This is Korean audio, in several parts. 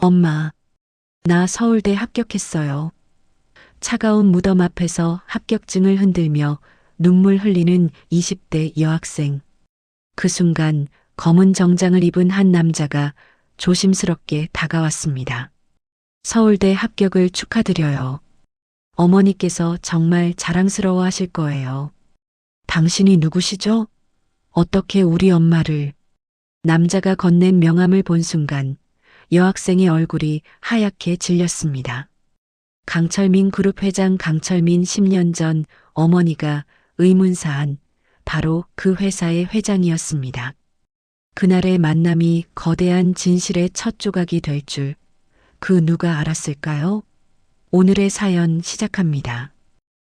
엄마, 나 서울대 합격했어요. 차가운 무덤 앞에서 합격증을 흔들며 눈물 흘리는 20대 여학생. 그 순간 검은 정장을 입은 한 남자가 조심스럽게 다가왔습니다. 서울대 합격을 축하드려요. 어머니께서 정말 자랑스러워 하실 거예요. 당신이 누구시죠? 어떻게 우리 엄마를... 남자가 건넨 명함을 본 순간 여학생의 얼굴이 하얗게 질렸습니다. 강철민 그룹 회장 강철민 10년 전 어머니가 의문사한 바로 그 회사의 회장이었습니다. 그날의 만남이 거대한 진실의 첫 조각이 될 줄 그 누가 알았을까요? 오늘의 사연 시작합니다.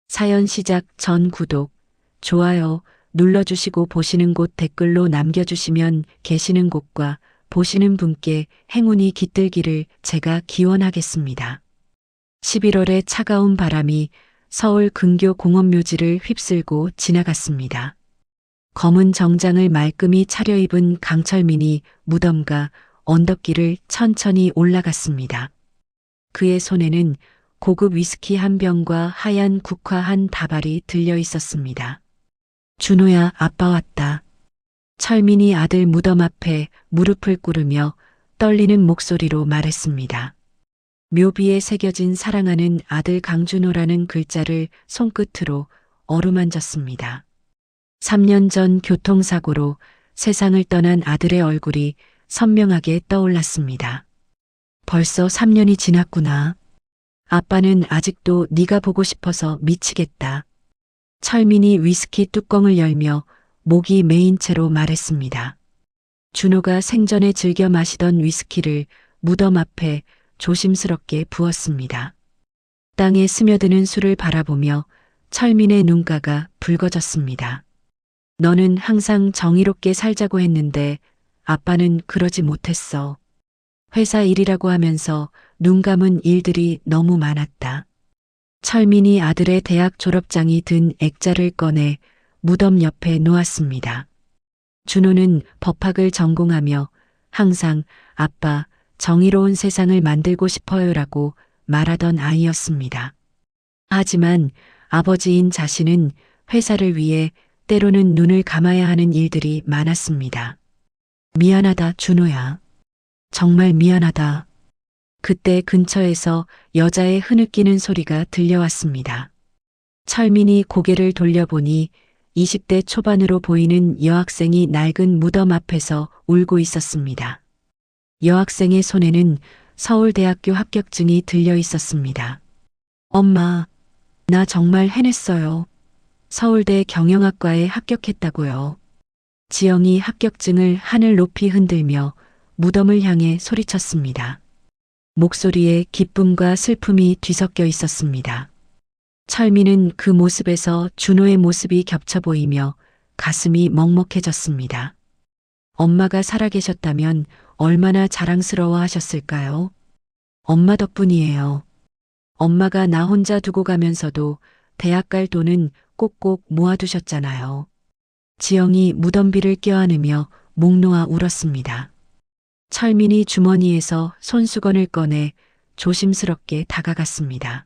사연 시작 전 구독, 좋아요 눌러주시고 보시는 곳 댓글로 남겨주시면 계시는 곳과 보시는 분께 행운이 깃들기를 제가 기원하겠습니다. 11월의 차가운 바람이 서울 근교 공원묘지를 휩쓸고 지나갔습니다. 검은 정장을 말끔히 차려입은 강철민이 무덤과 언덕길을 천천히 올라갔습니다. 그의 손에는 고급 위스키 한 병과 하얀 국화 한 다발이 들려 있었습니다. 준호야, 아빠 왔다. 철민이 아들 무덤 앞에 무릎을 꿇으며 떨리는 목소리로 말했습니다. 묘비에 새겨진 사랑하는 아들 강준호라는 글자를 손끝으로 어루만졌습니다. 3년 전 교통사고로 세상을 떠난 아들의 얼굴이 선명하게 떠올랐습니다. 벌써 3년이 지났구나. 아빠는 아직도 네가 보고 싶어서 미치겠다. 철민이 위스키 뚜껑을 열며 목이 메인 채로 말했습니다. 준호가 생전에 즐겨 마시던 위스키를 무덤 앞에 조심스럽게 부었습니다. 땅에 스며드는 술을 바라보며 철민의 눈가가 붉어졌습니다. 너는 항상 정의롭게 살자고 했는데 아빠는 그러지 못했어. 회사 일이라고 하면서 눈 감은 일들이 너무 많았다. 철민이 아들의 대학 졸업장이 든 액자를 꺼내 무덤 옆에 놓았습니다. 준호는 법학을 전공하며 항상 아빠, 정의로운 세상을 만들고 싶어요라고 말하던 아이였습니다. 하지만 아버지인 자신은 회사를 위해 때로는 눈을 감아야 하는 일들이 많았습니다. 미안하다, 준호야. 정말 미안하다. 그때 근처에서 여자의 흐느끼는 소리가 들려왔습니다. 철민이 고개를 돌려보니 20대 초반으로 보이는 여학생이 낡은 무덤 앞에서 울고 있었습니다. 여학생의 손에는 서울대학교 합격증이 들려 있었습니다. 엄마, 나 정말 해냈어요. 서울대 경영학과에 합격했다고요. 지영이 합격증을 하늘 높이 흔들며 무덤을 향해 소리쳤습니다. 목소리에 기쁨과 슬픔이 뒤섞여 있었습니다. 철민은 그 모습에서 준호의 모습이 겹쳐 보이며 가슴이 먹먹해졌습니다. 엄마가 살아계셨다면 얼마나 자랑스러워 하셨을까요? 엄마 덕분이에요. 엄마가 나 혼자 두고 가면서도 대학 갈 돈은 꼭꼭 모아두셨잖아요. 지영이 무덤비를 껴안으며 목 놓아 울었습니다. 철민이 주머니에서 손수건을 꺼내 조심스럽게 다가갔습니다.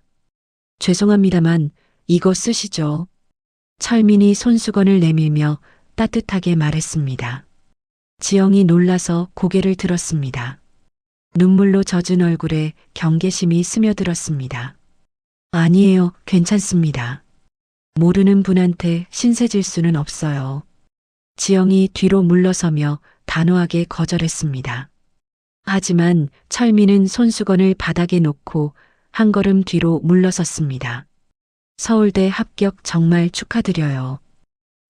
죄송합니다만 이거 쓰시죠. 철민이 손수건을 내밀며 따뜻하게 말했습니다. 지영이 놀라서 고개를 들었습니다. 눈물로 젖은 얼굴에 경계심이 스며들었습니다. 아니에요, 괜찮습니다. 모르는 분한테 신세질 수는 없어요. 지영이 뒤로 물러서며 단호하게 거절했습니다. 하지만 철민은 손수건을 바닥에 놓고 한 걸음 뒤로 물러섰습니다. 서울대 합격 정말 축하드려요.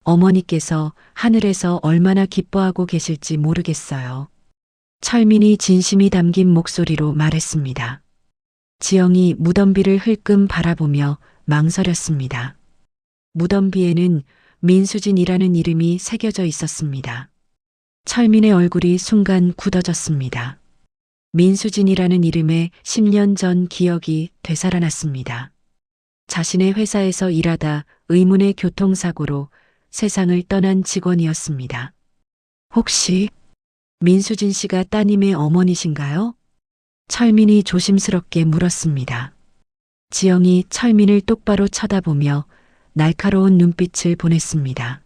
어머니께서 하늘에서 얼마나 기뻐하고 계실지 모르겠어요. 철민이 진심이 담긴 목소리로 말했습니다. 지영이 무덤비를 흘끔 바라보며 망설였습니다. 무덤비에는 민수진이라는 이름이 새겨져 있었습니다. 철민의 얼굴이 순간 굳어졌습니다. 민수진이라는 이름에 10년 전 기억이 되살아났습니다. 자신의 회사에서 일하다 의문의 교통사고로 세상을 떠난 직원이었습니다. 혹시 민수진 씨가 따님의 어머니신가요? 철민이 조심스럽게 물었습니다. 지영이 철민을 똑바로 쳐다보며 날카로운 눈빛을 보냈습니다.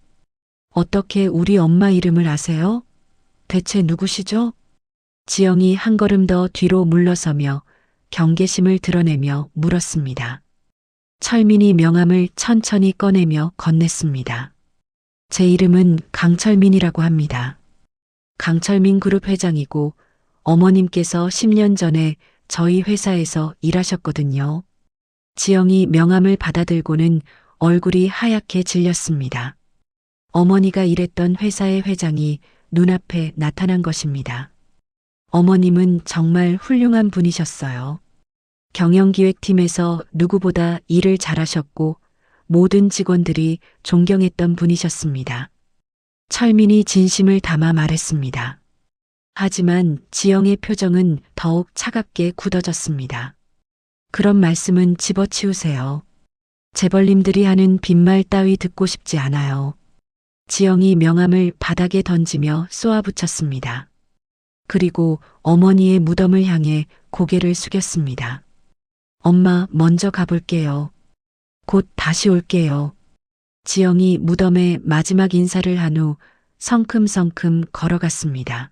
어떻게 우리 엄마 이름을 아세요? 대체 누구시죠? 지영이 한 걸음 더 뒤로 물러서며 경계심을 드러내며 물었습니다. 철민이 명함을 천천히 꺼내며 건넸습니다. 제 이름은 강철민이라고 합니다. 강철민 그룹 회장이고 어머님께서 10년 전에 저희 회사에서 일하셨거든요. 지영이 명함을 받아들고는 얼굴이 하얗게 질렸습니다. 어머니가 일했던 회사의 회장이 눈앞에 나타난 것입니다. 어머님은 정말 훌륭한 분이셨어요. 경영기획팀에서 누구보다 일을 잘하셨고 모든 직원들이 존경했던 분이셨습니다. 철민이 진심을 담아 말했습니다. 하지만 지영의 표정은 더욱 차갑게 굳어졌습니다. 그런 말씀은 집어치우세요. 재벌님들이 하는 빈말 따위 듣고 싶지 않아요. 지영이 명함을 바닥에 던지며 쏘아붙였습니다. 그리고 어머니의 무덤을 향해 고개를 숙였습니다. 엄마, 먼저 가볼게요. 곧 다시 올게요. 지영이 무덤에 마지막 인사를 한 후 성큼성큼 걸어갔습니다.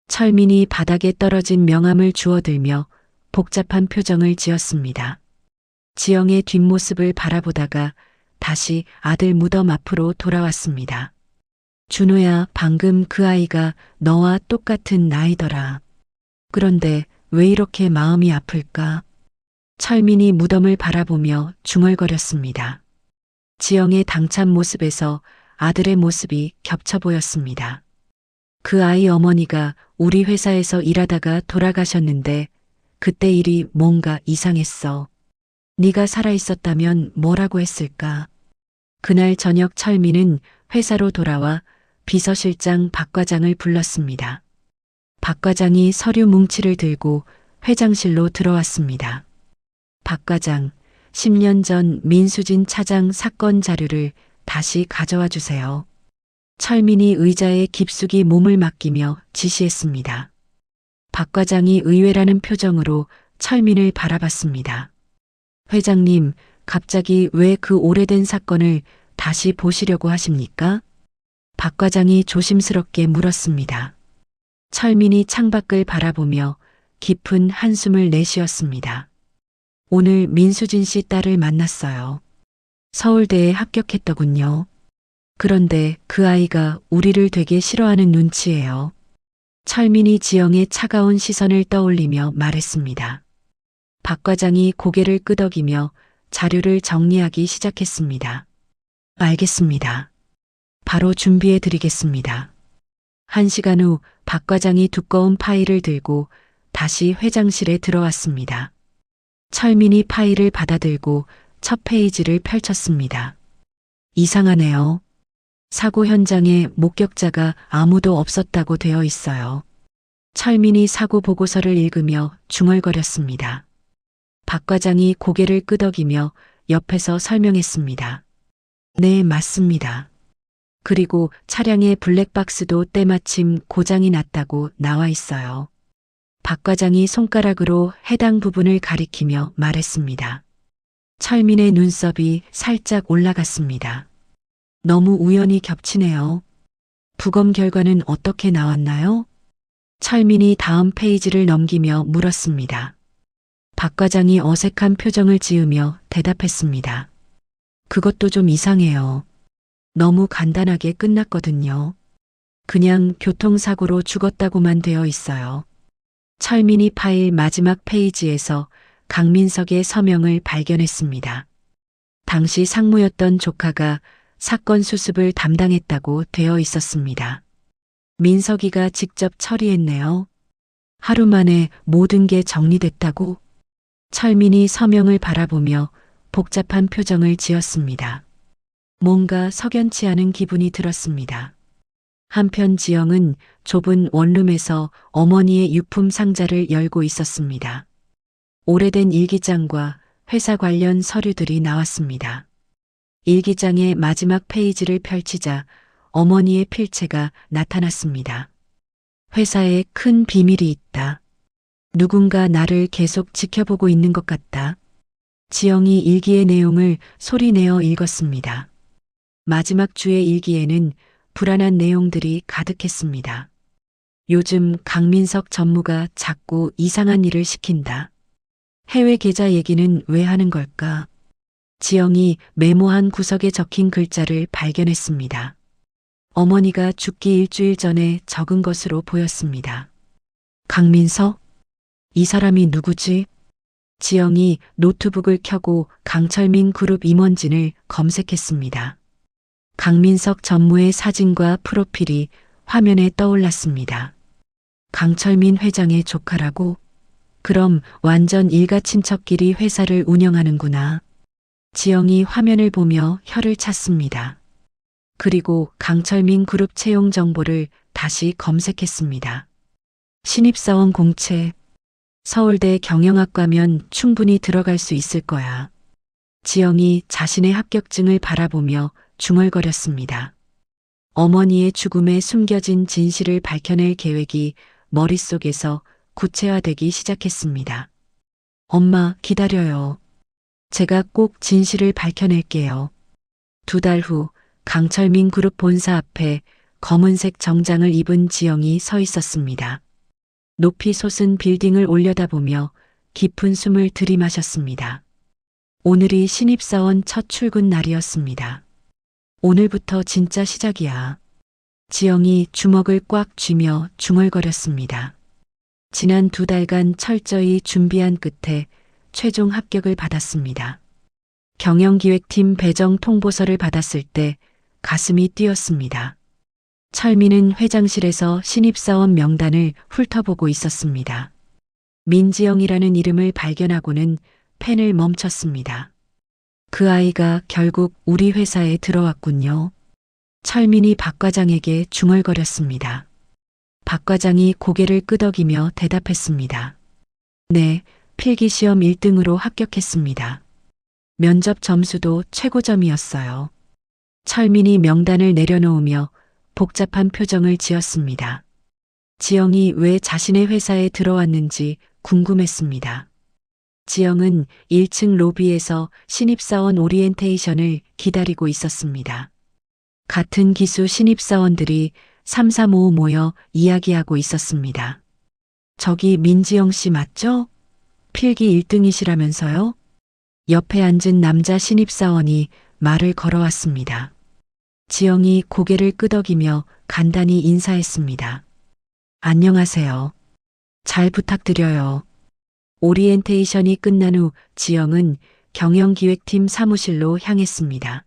철민이 바닥에 떨어진 명함을 주워들며 복잡한 표정을 지었습니다. 지영의 뒷모습을 바라보다가 다시 아들 무덤 앞으로 돌아왔습니다. 준호야, 방금 그 아이가 너와 똑같은 나이더라. 그런데 왜 이렇게 마음이 아플까? 철민이 무덤을 바라보며 중얼거렸습니다. 지영의 당찬 모습에서 아들의 모습이 겹쳐 보였습니다. 그 아이 어머니가 우리 회사에서 일하다가 돌아가셨는데 그때 일이 뭔가 이상했어. 네가 살아있었다면 뭐라고 했을까? 그날 저녁 철민은 회사로 돌아와 비서실장 박 과장을 불렀습니다. 박 과장이 서류 뭉치를 들고 회장실로 들어왔습니다. 박 과장, 10년 전 민수진 차장 사건 자료를 다시 가져와 주세요. 철민이 의자에 깊숙이 몸을 맡기며 지시했습니다. 박 과장이 의외라는 표정으로 철민을 바라봤습니다. 회장님, 갑자기 왜 그 오래된 사건을 다시 보시려고 하십니까? 박 과장이 조심스럽게 물었습니다. 철민이 창밖을 바라보며 깊은 한숨을 내쉬었습니다. 오늘 민수진 씨 딸을 만났어요. 서울대에 합격했더군요. 그런데 그 아이가 우리를 되게 싫어하는 눈치예요. 철민이 지영의 차가운 시선을 떠올리며 말했습니다. 박 과장이 고개를 끄덕이며 자료를 정리하기 시작했습니다. 알겠습니다. 바로 준비해 드리겠습니다. 1시간 후 박 과장이 두꺼운 파일을 들고 다시 회장실에 들어왔습니다. 철민이 파일을 받아들고 첫 페이지를 펼쳤습니다. 이상하네요. 사고 현장에 목격자가 아무도 없었다고 되어 있어요. 철민이 사고 보고서를 읽으며 중얼거렸습니다. 박 과장이 고개를 끄덕이며 옆에서 설명했습니다. 네, 맞습니다. 그리고 차량의 블랙박스도 때마침 고장이 났다고 나와 있어요. 박 과장이 손가락으로 해당 부분을 가리키며 말했습니다. 철민의 눈썹이 살짝 올라갔습니다. 너무 우연히 겹치네요. 부검 결과는 어떻게 나왔나요? 철민이 다음 페이지를 넘기며 물었습니다. 박 과장이 어색한 표정을 지으며 대답했습니다. 그것도 좀 이상해요. 너무 간단하게 끝났거든요. 그냥 교통사고로 죽었다고만 되어 있어요. 철민이 파일 마지막 페이지에서 강민석의 서명을 발견했습니다. 당시 상무였던 조카가 사건 수습을 담당했다고 되어 있었습니다. 민석이가 직접 처리했네요. 하루 만에 모든 게 정리됐다고? 철민이 서명을 바라보며 복잡한 표정을 지었습니다. 뭔가 석연치 않은 기분이 들었습니다. 한편 지영은 좁은 원룸에서 어머니의 유품 상자를 열고 있었습니다. 오래된 일기장과 회사 관련 서류들이 나왔습니다. 일기장의 마지막 페이지를 펼치자 어머니의 필체가 나타났습니다. 회사에 큰 비밀이 있다. 누군가 나를 계속 지켜보고 있는 것 같다. 지영이 일기의 내용을 소리내어 읽었습니다. 마지막 주의 일기에는 불안한 내용들이 가득했습니다. 요즘 강민석 전무가 자꾸 이상한 일을 시킨다. 해외 계좌 얘기는 왜 하는 걸까? 지영이 메모한 구석에 적힌 글자를 발견했습니다. 어머니가 죽기 일주일 전에 적은 것으로 보였습니다. 강민석? 이 사람이 누구지? 지영이 노트북을 켜고 강철민 그룹 임원진을 검색했습니다. 강민석 전무의 사진과 프로필이 화면에 떠올랐습니다. 강철민 회장의 조카라고? 그럼 완전 일가 친척끼리 회사를 운영하는구나. 지영이 화면을 보며 혀를 찼습니다. 그리고 강철민 그룹 채용 정보를 다시 검색했습니다. 신입사원 공채. 서울대 경영학과면 충분히 들어갈 수 있을 거야. 지영이 자신의 합격증을 바라보며 중얼거렸습니다. 어머니의 죽음에 숨겨진 진실을 밝혀낼 계획이 머릿속에서 구체화되기 시작했습니다. 엄마, 기다려요. 제가 꼭 진실을 밝혀낼게요. 2달 후 강철민 그룹 본사 앞에 검은색 정장을 입은 지영이 서 있었습니다. 높이 솟은 빌딩을 올려다보며 깊은 숨을 들이마셨습니다. 오늘이 신입사원 첫 출근 날이었습니다. 오늘부터 진짜 시작이야. 지영이 주먹을 꽉 쥐며 중얼거렸습니다. 지난 2달간 철저히 준비한 끝에 최종 합격을 받았습니다. 경영기획팀 배정 통보서를 받았을 때 가슴이 뛰었습니다. 철민은 회장실에서 신입사원 명단을 훑어보고 있었습니다. 민지영이라는 이름을 발견하고는 펜을 멈췄습니다. 그 아이가 결국 우리 회사에 들어왔군요. 철민이 박 과장에게 중얼거렸습니다. 박 과장이 고개를 끄덕이며 대답했습니다. 네, 필기시험 1등으로 합격했습니다. 면접 점수도 최고점이었어요. 철민이 명단을 내려놓으며 복잡한 표정을 지었습니다. 지영이 왜 자신의 회사에 들어왔는지 궁금했습니다. 지영은 1층 로비에서 신입사원 오리엔테이션을 기다리고 있었습니다. 같은 기수 신입사원들이 335 모여 이야기하고 있었습니다. 저기 민지영 씨 맞죠? 필기 1등이시라면서요? 옆에 앉은 남자 신입사원이 말을 걸어왔습니다. 지영이 고개를 끄덕이며 간단히 인사했습니다. 안녕하세요. 잘 부탁드려요. 오리엔테이션이 끝난 후 지영은 경영기획팀 사무실로 향했습니다.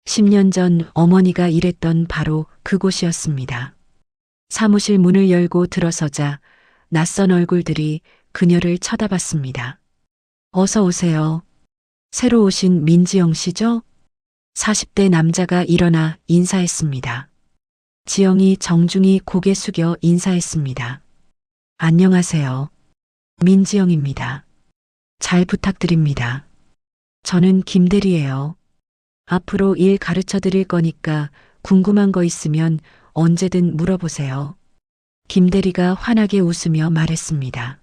10년 전 어머니가 일했던 바로 그곳이었습니다. 사무실 문을 열고 들어서자 낯선 얼굴들이 그녀를 쳐다봤습니다. 어서 오세요. 새로 오신 민지영 씨죠? 40대 남자가 일어나 인사했습니다. 지영이 정중히 고개 숙여 인사했습니다. 안녕하세요. 민지영입니다. 잘 부탁드립니다. 저는 김대리예요. 앞으로 일 가르쳐 드릴 거니까 궁금한 거 있으면 언제든 물어보세요. 김대리가 환하게 웃으며 말했습니다.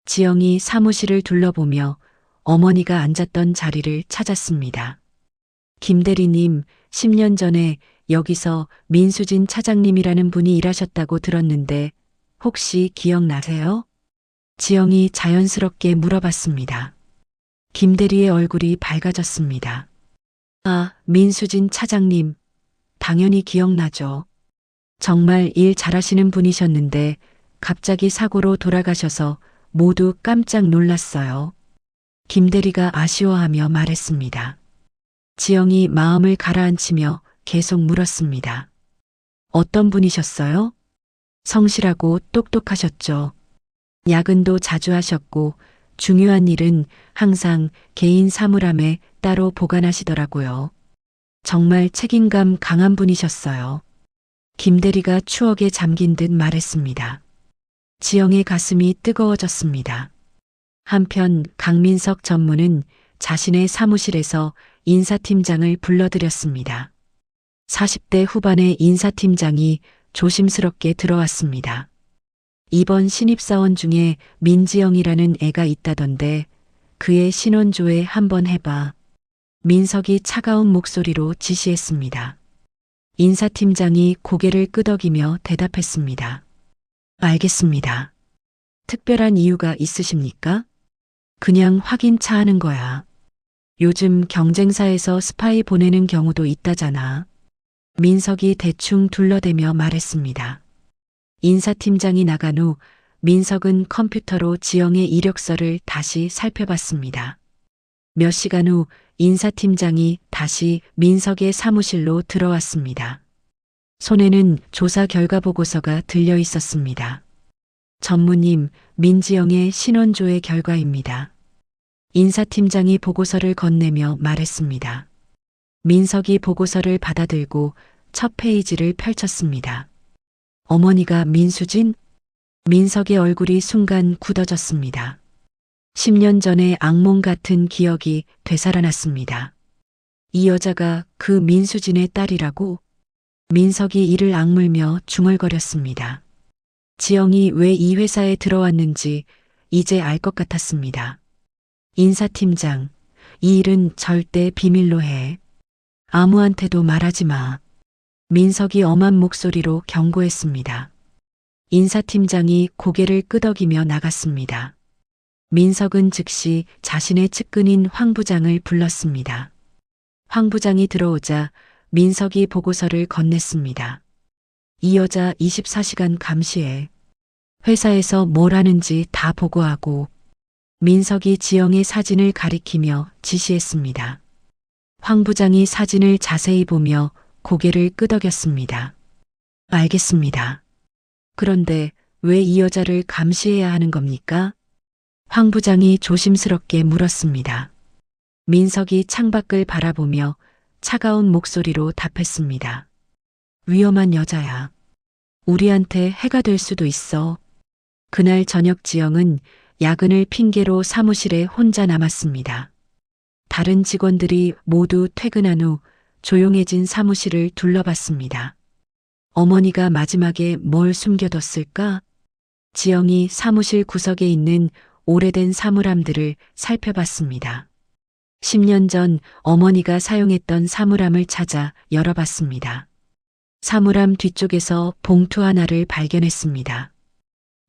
지영이 사무실을 둘러보며 어머니가 앉았던 자리를 찾았습니다. 김대리님, 10년 전에 여기서 민수진 차장님이라는 분이 일하셨다고 들었는데 혹시 기억나세요? 지영이 자연스럽게 물어봤습니다. 김대리의 얼굴이 밝아졌습니다. 아, 민수진 차장님. 당연히 기억나죠. 정말 일 잘하시는 분이셨는데 갑자기 사고로 돌아가셔서 모두 깜짝 놀랐어요. 김대리가 아쉬워하며 말했습니다. 지영이 마음을 가라앉히며 계속 물었습니다. 어떤 분이셨어요? 성실하고 똑똑하셨죠. 야근도 자주 하셨고 중요한 일은 항상 개인 사물함에 따로 보관하시더라고요. 정말 책임감 강한 분이셨어요. 김대리가 추억에 잠긴 듯 말했습니다. 지영의 가슴이 뜨거워졌습니다. 한편 강민석 전무는 자신의 사무실에서 인사팀장을 불러들였습니다. 40대 후반의 인사팀장이 조심스럽게 들어왔습니다. 이번 신입사원 중에 민지영이라는 애가 있다던데 그의 신원조회 한번 해봐. 민석이 차가운 목소리로 지시했습니다. 인사팀장이 고개를 끄덕이며 대답했습니다. 알겠습니다. 특별한 이유가 있으십니까? 그냥 확인차 하는 거야. 요즘 경쟁사에서 스파이 보내는 경우도 있다잖아. 민석이 대충 둘러대며 말했습니다. 인사팀장이 나간 후 민석은 컴퓨터로 지영의 이력서를 다시 살펴봤습니다. 몇 시간 후 인사팀장이 다시 민석의 사무실로 들어왔습니다. 손에는 조사 결과 보고서가 들려 있었습니다. 전무님, 민지영의 신원조회 결과입니다. 인사팀장이 보고서를 건네며 말했습니다. 민석이 보고서를 받아들고 첫 페이지를 펼쳤습니다. 어머니가 민수진? 민석의 얼굴이 순간 굳어졌습니다. 10년 전의 악몽 같은 기억이 되살아났습니다. 이 여자가 그 민수진의 딸이라고? 민석이 이를 악물며 중얼거렸습니다. 지영이 왜 이 회사에 들어왔는지 이제 알 것 같았습니다. 인사팀장, 이 일은 절대 비밀로 해. 아무한테도 말하지 마. 민석이 엄한 목소리로 경고했습니다. 인사팀장이 고개를 끄덕이며 나갔습니다. 민석은 즉시 자신의 측근인 황 부장을 불렀습니다. 황 부장이 들어오자 민석이 보고서를 건넸습니다. 이 여자 24시간 감시해. 회사에서 뭘 하는지 다 보고하고. 민석이 지영의 사진을 가리키며 지시했습니다. 황 부장이 사진을 자세히 보며 고개를 끄덕였습니다. 알겠습니다. 그런데 왜 이 여자를 감시해야 하는 겁니까? 황 부장이 조심스럽게 물었습니다. 민석이 창밖을 바라보며 차가운 목소리로 답했습니다. 위험한 여자야. 우리한테 해가 될 수도 있어. 그날 저녁 지영은 야근을 핑계로 사무실에 혼자 남았습니다. 다른 직원들이 모두 퇴근한 후 조용해진 사무실을 둘러봤습니다. 어머니가 마지막에 뭘 숨겨뒀을까? 지영이 사무실 구석에 있는 오래된 사물함들을 살펴봤습니다. 10년 전 어머니가 사용했던 사물함을 찾아 열어봤습니다. 사물함 뒤쪽에서 봉투 하나를 발견했습니다.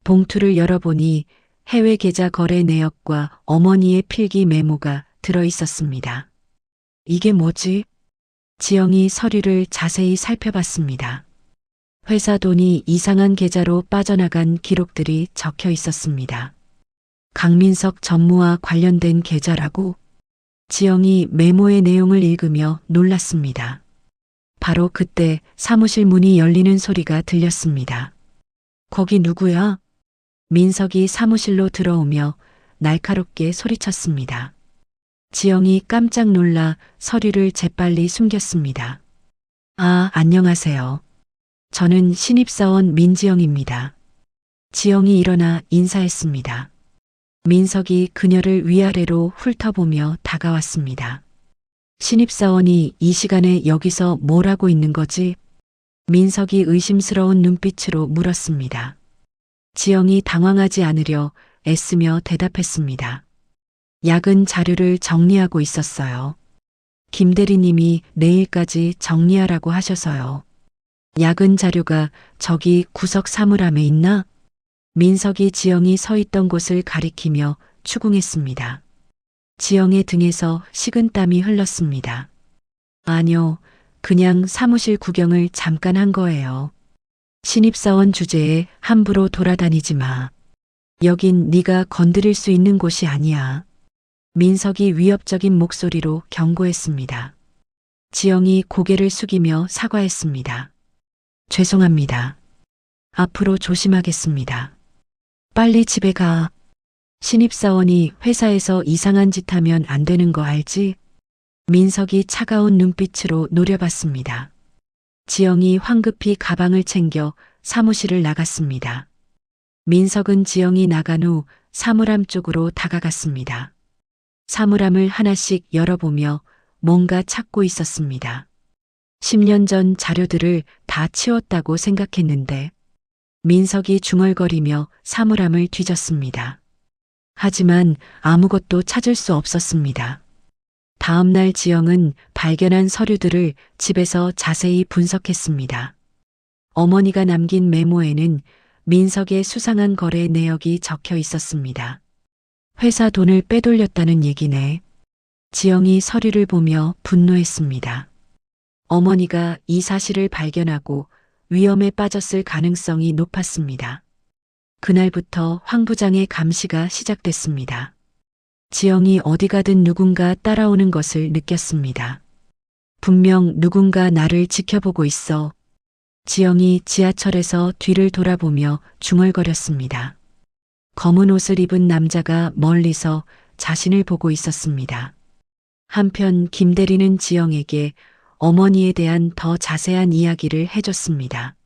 봉투를 열어보니 해외 계좌 거래 내역과 어머니의 필기 메모가 들어 있었습니다. 이게 뭐지? 지영이 서류를 자세히 살펴봤습니다. 회사 돈이 이상한 계좌로 빠져나간 기록들이 적혀 있었습니다. 강민석 전무와 관련된 계좌라고? 지영이 메모의 내용을 읽으며 놀랐습니다. 바로 그때 사무실 문이 열리는 소리가 들렸습니다. 거기 누구야? 민석이 사무실로 들어오며 날카롭게 소리쳤습니다. 지영이 깜짝 놀라 서류를 재빨리 숨겼습니다. 아, 안녕하세요. 저는 신입사원 민지영입니다. 지영이 일어나 인사했습니다. 민석이 그녀를 위아래로 훑어보며 다가왔습니다. 신입사원이 이 시간에 여기서 뭘 하고 있는 거지? 민석이 의심스러운 눈빛으로 물었습니다. 지영이 당황하지 않으려 애쓰며 대답했습니다. 야근 자료를 정리하고 있었어요. 김 대리님이 내일까지 정리하라고 하셔서요. 야근 자료가 저기 구석 사물함에 있나? 민석이 지영이 서 있던 곳을 가리키며 추궁했습니다. 지영의 등에서 식은땀이 흘렀습니다. 아니요, 그냥 사무실 구경을 잠깐 한 거예요. 신입사원 주제에 함부로 돌아다니지 마. 여긴 네가 건드릴 수 있는 곳이 아니야. 민석이 위협적인 목소리로 경고했습니다. 지영이 고개를 숙이며 사과했습니다. 죄송합니다. 앞으로 조심하겠습니다. 빨리 집에 가. 신입사원이 회사에서 이상한 짓 하면 안 되는 거 알지? 민석이 차가운 눈빛으로 노려봤습니다. 지영이 황급히 가방을 챙겨 사무실을 나갔습니다. 민석은 지영이 나간 후 사물함 쪽으로 다가갔습니다. 사물함을 하나씩 열어보며 뭔가 찾고 있었습니다. 10년 전 자료들을 다 치웠다고 생각했는데 민석이 중얼거리며 사물함을 뒤졌습니다. 하지만 아무것도 찾을 수 없었습니다. 다음 날 지영은 발견한 서류들을 집에서 자세히 분석했습니다. 어머니가 남긴 메모에는 민석의 수상한 거래 내역이 적혀 있었습니다. 회사 돈을 빼돌렸다는 얘기네. 지영이 서류를 보며 분노했습니다. 어머니가 이 사실을 발견하고 위험에 빠졌을 가능성이 높았습니다. 그날부터 황 부장의 감시가 시작됐습니다. 지영이 어디 가든 누군가 따라오는 것을 느꼈습니다. 분명 누군가 나를 지켜보고 있어. 지영이 지하철에서 뒤를 돌아보며 중얼거렸습니다. 검은 옷을 입은 남자가 멀리서 자신을 보고 있었습니다. 한편 김 대리는 지영에게 어머니에 대한 더 자세한 이야기를 해줬습니다.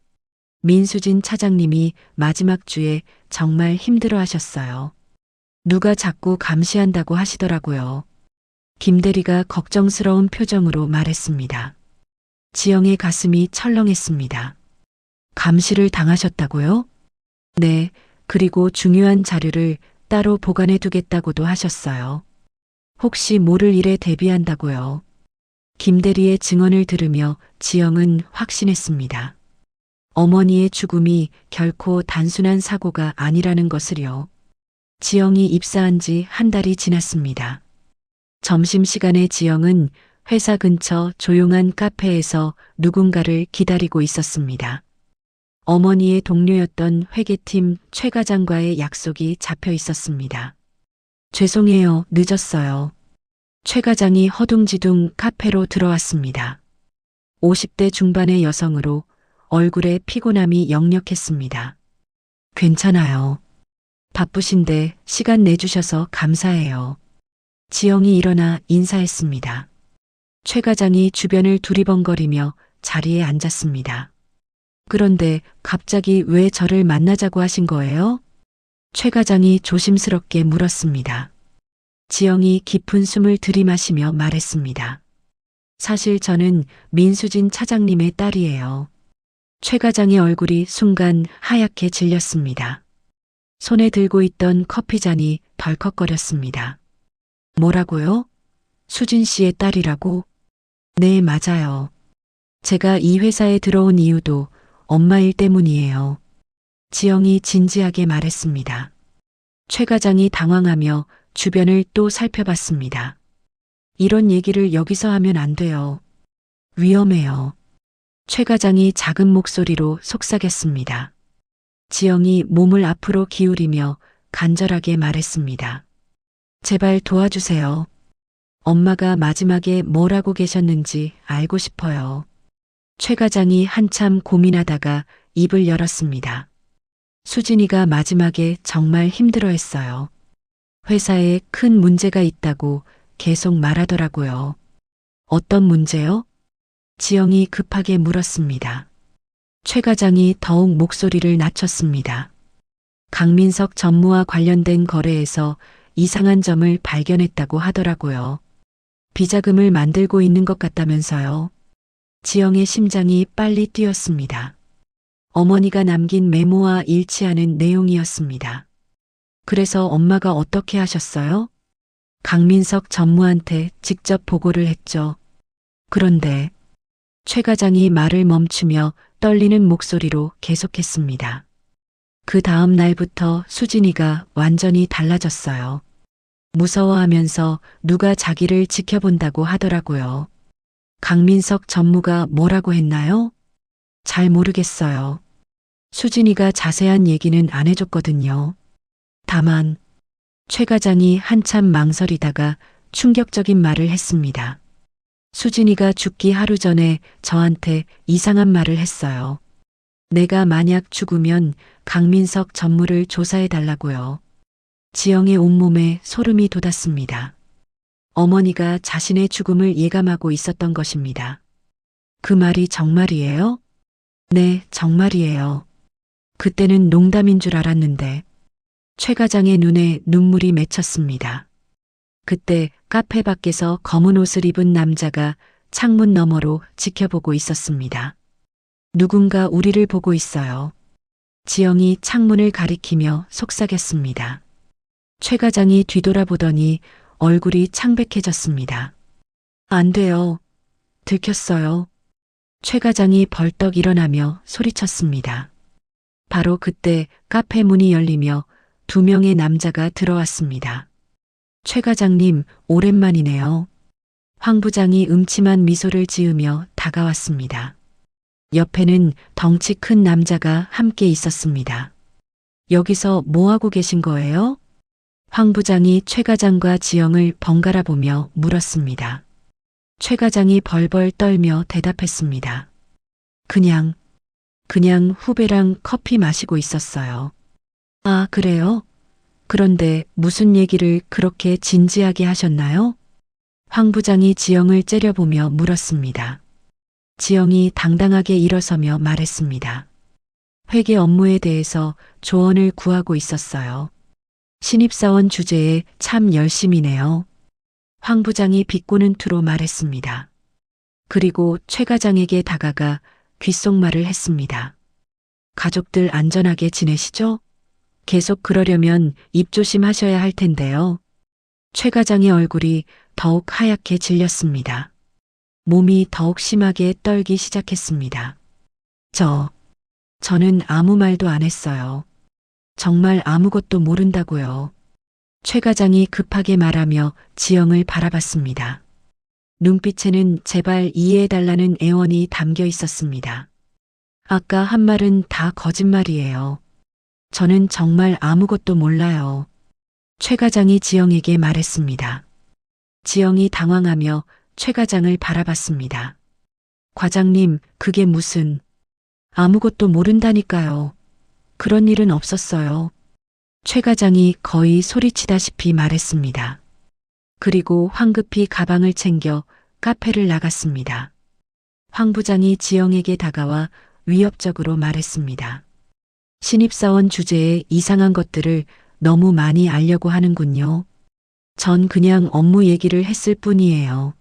민수진 차장님이 마지막 주에 정말 힘들어 하셨어요. 누가 자꾸 감시한다고 하시더라고요. 김 대리가 걱정스러운 표정으로 말했습니다. 지영의 가슴이 철렁했습니다. 감시를 당하셨다고요? 네, 그리고 중요한 자료를 따로 보관해 두겠다고도 하셨어요. 혹시 모를 일에 대비한다고요. 김 대리의 증언을 들으며 지영은 확신했습니다. 어머니의 죽음이 결코 단순한 사고가 아니라는 것을요. 지영이 입사한 지 한 달이 지났습니다. 점심시간에 지영은 회사 근처 조용한 카페에서 누군가를 기다리고 있었습니다. 어머니의 동료였던 회계팀 최 과장과의 약속이 잡혀 있었습니다. 죄송해요, 늦었어요. 최 과장이 허둥지둥 카페로 들어왔습니다. 50대 중반의 여성으로 얼굴에 피곤함이 역력했습니다. 괜찮아요. 바쁘신데 시간 내주셔서 감사해요. 지영이 일어나 인사했습니다. 최 과장이 주변을 두리번거리며 자리에 앉았습니다. 그런데 갑자기 왜 저를 만나자고 하신 거예요? 최 과장이 조심스럽게 물었습니다. 지영이 깊은 숨을 들이마시며 말했습니다. 사실 저는 민수진 차장님의 딸이에요. 최 과장의 얼굴이 순간 하얗게 질렸습니다. 손에 들고 있던 커피잔이 덜컥거렸습니다. 뭐라고요? 수진 씨의 딸이라고? 네, 맞아요. 제가 이 회사에 들어온 이유도 엄마 일 때문이에요. 지영이 진지하게 말했습니다. 최 과장이 당황하며 주변을 또 살펴봤습니다. 이런 얘기를 여기서 하면 안 돼요. 위험해요. 최 과장이 작은 목소리로 속삭였습니다. 지영이 몸을 앞으로 기울이며 간절하게 말했습니다. 제발 도와주세요. 엄마가 마지막에 뭘 하고 계셨는지 알고 싶어요. 최 과장이 한참 고민하다가 입을 열었습니다. 수진이가 마지막에 정말 힘들어했어요. 회사에 큰 문제가 있다고 계속 말하더라고요. 어떤 문제요? 지영이 급하게 물었습니다. 최 과장이 더욱 목소리를 낮췄습니다. 강민석 전무와 관련된 거래에서 이상한 점을 발견했다고 하더라고요. 비자금을 만들고 있는 것 같다면서요. 지영의 심장이 빨리 뛰었습니다. 어머니가 남긴 메모와 일치하는 내용이었습니다. 그래서 엄마가 어떻게 하셨어요? 강민석 전무한테 직접 보고를 했죠. 그런데 최 과장이 말을 멈추며 떨리는 목소리로 계속했습니다. 그 다음 날부터 수진이가 완전히 달라졌어요. 무서워하면서 누가 자기를 지켜본다고 하더라고요. 강민석 전무가 뭐라고 했나요? 잘 모르겠어요. 수진이가 자세한 얘기는 안 해줬거든요. 다만 최 과장이 한참 망설이다가 충격적인 말을 했습니다. 수진이가 죽기 하루 전에 저한테 이상한 말을 했어요. 내가 만약 죽으면 강민석 전무를 조사해 달라고요. 지영의 온몸에 소름이 돋았습니다. 어머니가 자신의 죽음을 예감하고 있었던 것입니다. 그 말이 정말이에요? 네, 정말이에요. 그때는 농담인 줄 알았는데 최 과장의 눈에 눈물이 맺혔습니다. 그때 카페 밖에서 검은 옷을 입은 남자가 창문 너머로 지켜보고 있었습니다. 누군가 우리를 보고 있어요. 지영이 창문을 가리키며 속삭였습니다. 최 과장이 뒤돌아보더니 얼굴이 창백해졌습니다. 안 돼요. 들켰어요. 최 과장이 벌떡 일어나며 소리쳤습니다. 바로 그때 카페 문이 열리며 두 명의 남자가 들어왔습니다. 최 과장님, 오랜만이네요. 황 부장이 음침한 미소를 지으며 다가왔습니다. 옆에는 덩치 큰 남자가 함께 있었습니다. 여기서 뭐하고 계신 거예요? 황 부장이 최 과장과 지영을 번갈아 보며 물었습니다. 최 과장이 벌벌 떨며 대답했습니다. 그냥 후배랑 커피 마시고 있었어요. 아, 그래요? 그런데 무슨 얘기를 그렇게 진지하게 하셨나요? 황 부장이 지영을 째려보며 물었습니다. 지영이 당당하게 일어서며 말했습니다. 회계 업무에 대해서 조언을 구하고 있었어요. 신입사원 주제에 참 열심이네요. 황 부장이 비꼬는 투로 말했습니다. 그리고 최 과장에게 다가가 귓속말을 했습니다. 가족들 안전하게 지내시죠? 계속 그러려면 입조심하셔야 할 텐데요. 최 과장의 얼굴이 더욱 하얗게 질렸습니다. 몸이 더욱 심하게 떨기 시작했습니다. 저는 아무 말도 안 했어요. 정말 아무것도 모른다고요. 최 과장이 급하게 말하며 지영을 바라봤습니다. 눈빛에는 제발 이해해달라는 애원이 담겨 있었습니다. 아까 한 말은 다 거짓말이에요. 저는 정말 아무것도 몰라요. 최 과장이 지영에게 말했습니다. 지영이 당황하며 최 과장을 바라봤습니다. 과장님, 그게 무슨... 아무것도 모른다니까요. 그런 일은 없었어요. 최 과장이 거의 소리치다시피 말했습니다. 그리고 황급히 가방을 챙겨 카페를 나갔습니다. 황 부장이 지영에게 다가와 위협적으로 말했습니다. 신입사원 주제에 이상한 것들을 너무 많이 알려고 하는군요. 전 그냥 업무 얘기를 했을 뿐이에요.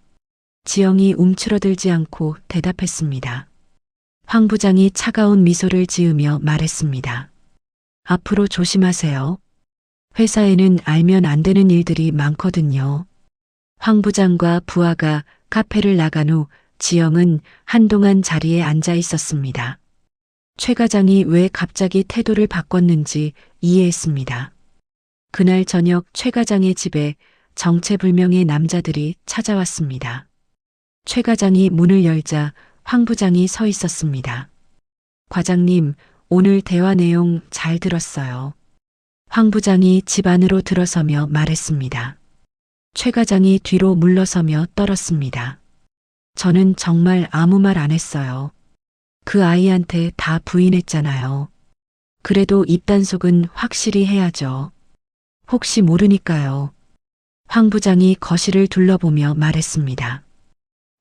지영이 움츠러들지 않고 대답했습니다. 황 부장이 차가운 미소를 지으며 말했습니다. 앞으로 조심하세요. 회사에는 알면 안 되는 일들이 많거든요. 황 부장과 부하가 카페를 나간 후 지영은 한동안 자리에 앉아 있었습니다. 최 과장이 왜 갑자기 태도를 바꿨는지 이해했습니다. 그날 저녁 최 과장의 집에 정체불명의 남자들이 찾아왔습니다. 최 과장이 문을 열자 황 부장이 서 있었습니다. 과장님, 오늘 대화 내용 잘 들었어요. 황 부장이 집 안으로 들어서며 말했습니다. 최 과장이 뒤로 물러서며 떨었습니다. 저는 정말 아무 말 안 했어요. 그 아이한테 다 부인했잖아요. 그래도 입단속은 확실히 해야죠. 혹시 모르니까요. 황 부장이 거실을 둘러보며 말했습니다.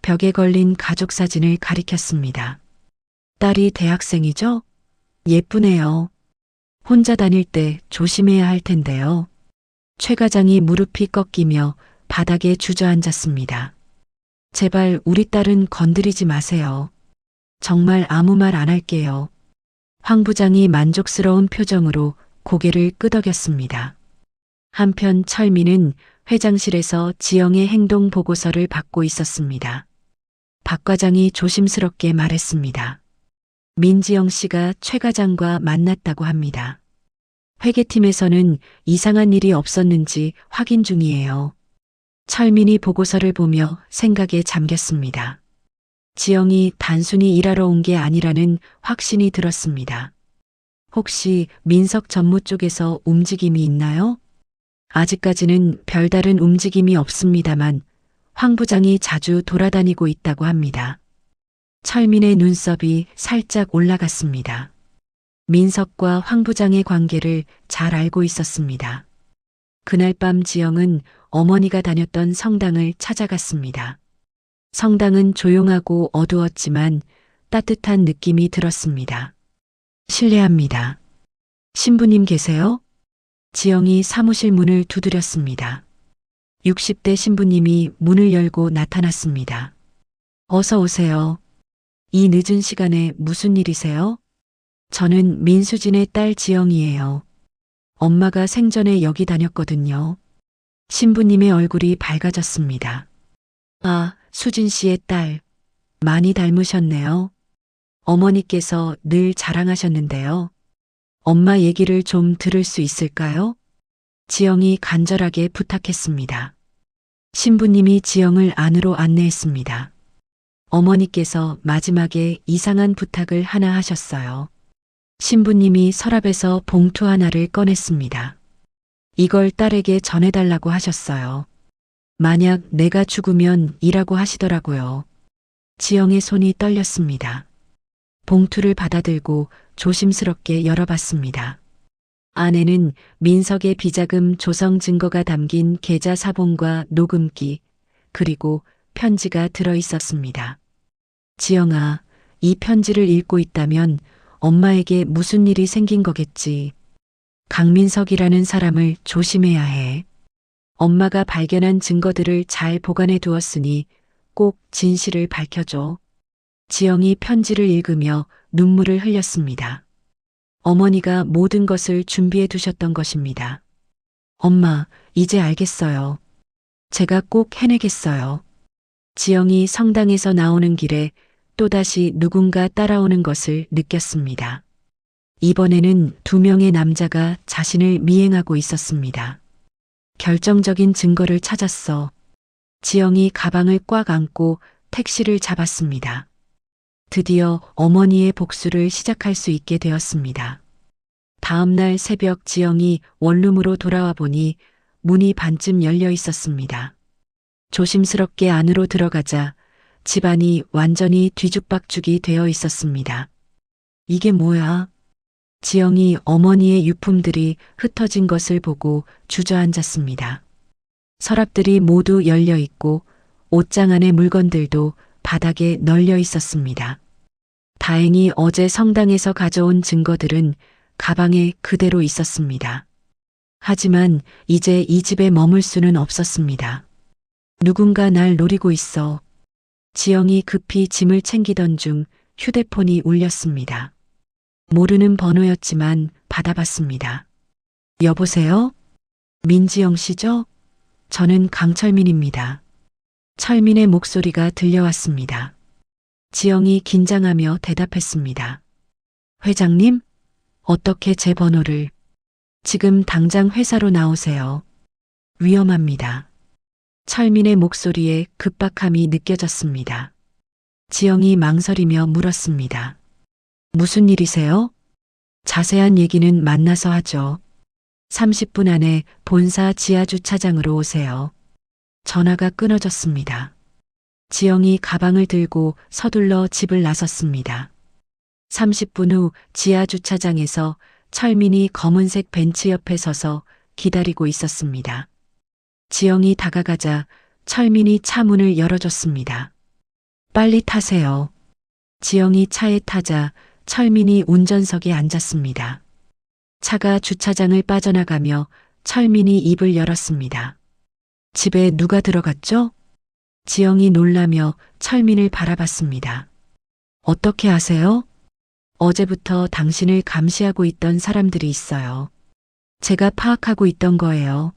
벽에 걸린 가족 사진을 가리켰습니다. 딸이 대학생이죠? 예쁘네요. 혼자 다닐 때 조심해야 할 텐데요. 최 과장이 무릎이 꺾이며 바닥에 주저앉았습니다. 제발 우리 딸은 건드리지 마세요. 정말 아무 말 안 할게요. 황 부장이 만족스러운 표정으로 고개를 끄덕였습니다. 한편 철민은 회장실에서 지영의 행동 보고서를 받고 있었습니다. 박 과장이 조심스럽게 말했습니다. 민지영 씨가 최 과장과 만났다고 합니다. 회계팀에서는 이상한 일이 없었는지 확인 중이에요. 철민이 보고서를 보며 생각에 잠겼습니다. 지영이 단순히 일하러 온 게 아니라는 확신이 들었습니다. 혹시 민석 전무 쪽에서 움직임이 있나요? 아직까지는 별다른 움직임이 없습니다만 황 부장이 자주 돌아다니고 있다고 합니다. 철민의 눈썹이 살짝 올라갔습니다. 민석과 황 부장의 관계를 잘 알고 있었습니다. 그날 밤 지영은 어머니가 다녔던 성당을 찾아갔습니다. 성당은 조용하고 어두웠지만 따뜻한 느낌이 들었습니다. 실례합니다. 신부님 계세요? 지영이 사무실 문을 두드렸습니다. 60대 신부님이 문을 열고 나타났습니다. 어서 오세요. 이 늦은 시간에 무슨 일이세요? 저는 민수진의 딸 지영이에요. 엄마가 생전에 여기 다녔거든요. 신부님의 얼굴이 밝아졌습니다. 아, 수진 씨의 딸. 많이 닮으셨네요. 어머니께서 늘 자랑하셨는데요. 엄마 얘기를 좀 들을 수 있을까요? 지영이 간절하게 부탁했습니다. 신부님이 지영을 안으로 안내했습니다. 어머니께서 마지막에 이상한 부탁을 하나 하셨어요. 신부님이 서랍에서 봉투 하나를 꺼냈습니다. 이걸 딸에게 전해달라고 하셨어요. 만약 내가 죽으면 이라고 하시더라고요. 지영의 손이 떨렸습니다. 봉투를 받아들고 조심스럽게 열어봤습니다. 안에는 민석의 비자금 조성 증거가 담긴 계좌 사본과 녹음기, 그리고 편지가 들어 있었습니다. 지영아, 이 편지를 읽고 있다면 엄마에게 무슨 일이 생긴 거겠지. 강민석이라는 사람을 조심해야 해. 엄마가 발견한 증거들을 잘 보관해 두었으니 꼭 진실을 밝혀줘. 지영이 편지를 읽으며 눈물을 흘렸습니다. 어머니가 모든 것을 준비해 두셨던 것입니다. 엄마, 이제 알겠어요. 제가 꼭 해내겠어요. 지영이 성당에서 나오는 길에 또다시 누군가 따라오는 것을 느꼈습니다. 이번에는 2명의 남자가 자신을 미행하고 있었습니다. 결정적인 증거를 찾았어. 지영이 가방을 꽉 안고 택시를 잡았습니다. 드디어 어머니의 복수를 시작할 수 있게 되었습니다. 다음 날 새벽 지영이 원룸으로 돌아와 보니 문이 반쯤 열려 있었습니다. 조심스럽게 안으로 들어가자 집안이 완전히 뒤죽박죽이 되어 있었습니다. 이게 뭐야? 지영이 어머니의 유품들이 흩어진 것을 보고 주저앉았습니다. 서랍들이 모두 열려 있고 옷장 안의 물건들도 바닥에 널려 있었습니다. 다행히 어제 성당에서 가져온 증거들은 가방에 그대로 있었습니다. 하지만 이제 이 집에 머물 수는 없었습니다. 누군가 날 노리고 있어. 지영이 급히 짐을 챙기던 중 휴대폰이 울렸습니다. 모르는 번호였지만 받아봤습니다. 여보세요? 민지영 씨죠? 저는 강철민입니다. 철민의 목소리가 들려왔습니다. 지영이 긴장하며 대답했습니다. 회장님? 어떻게 제 번호를? 지금 당장 회사로 나오세요. 위험합니다. 철민의 목소리에 급박함이 느껴졌습니다. 지영이 망설이며 물었습니다. 무슨 일이세요? 자세한 얘기는 만나서 하죠. 30분 안에 본사 지하주차장으로 오세요. 전화가 끊어졌습니다. 지영이 가방을 들고 서둘러 집을 나섰습니다. 30분 후 지하주차장에서 철민이 검은색 벤츠 옆에 서서 기다리고 있었습니다. 지영이 다가가자 철민이 차 문을 열어줬습니다. 빨리 타세요. 지영이 차에 타자 철민이 운전석에 앉았습니다. 차가 주차장을 빠져나가며 철민이 입을 열었습니다. 집에 누가 들어갔죠? 지영이 놀라며 철민을 바라봤습니다. 어떻게 아세요? 어제부터 당신을 감시하고 있던 사람들이 있어요. 제가 파악하고 있던 거예요.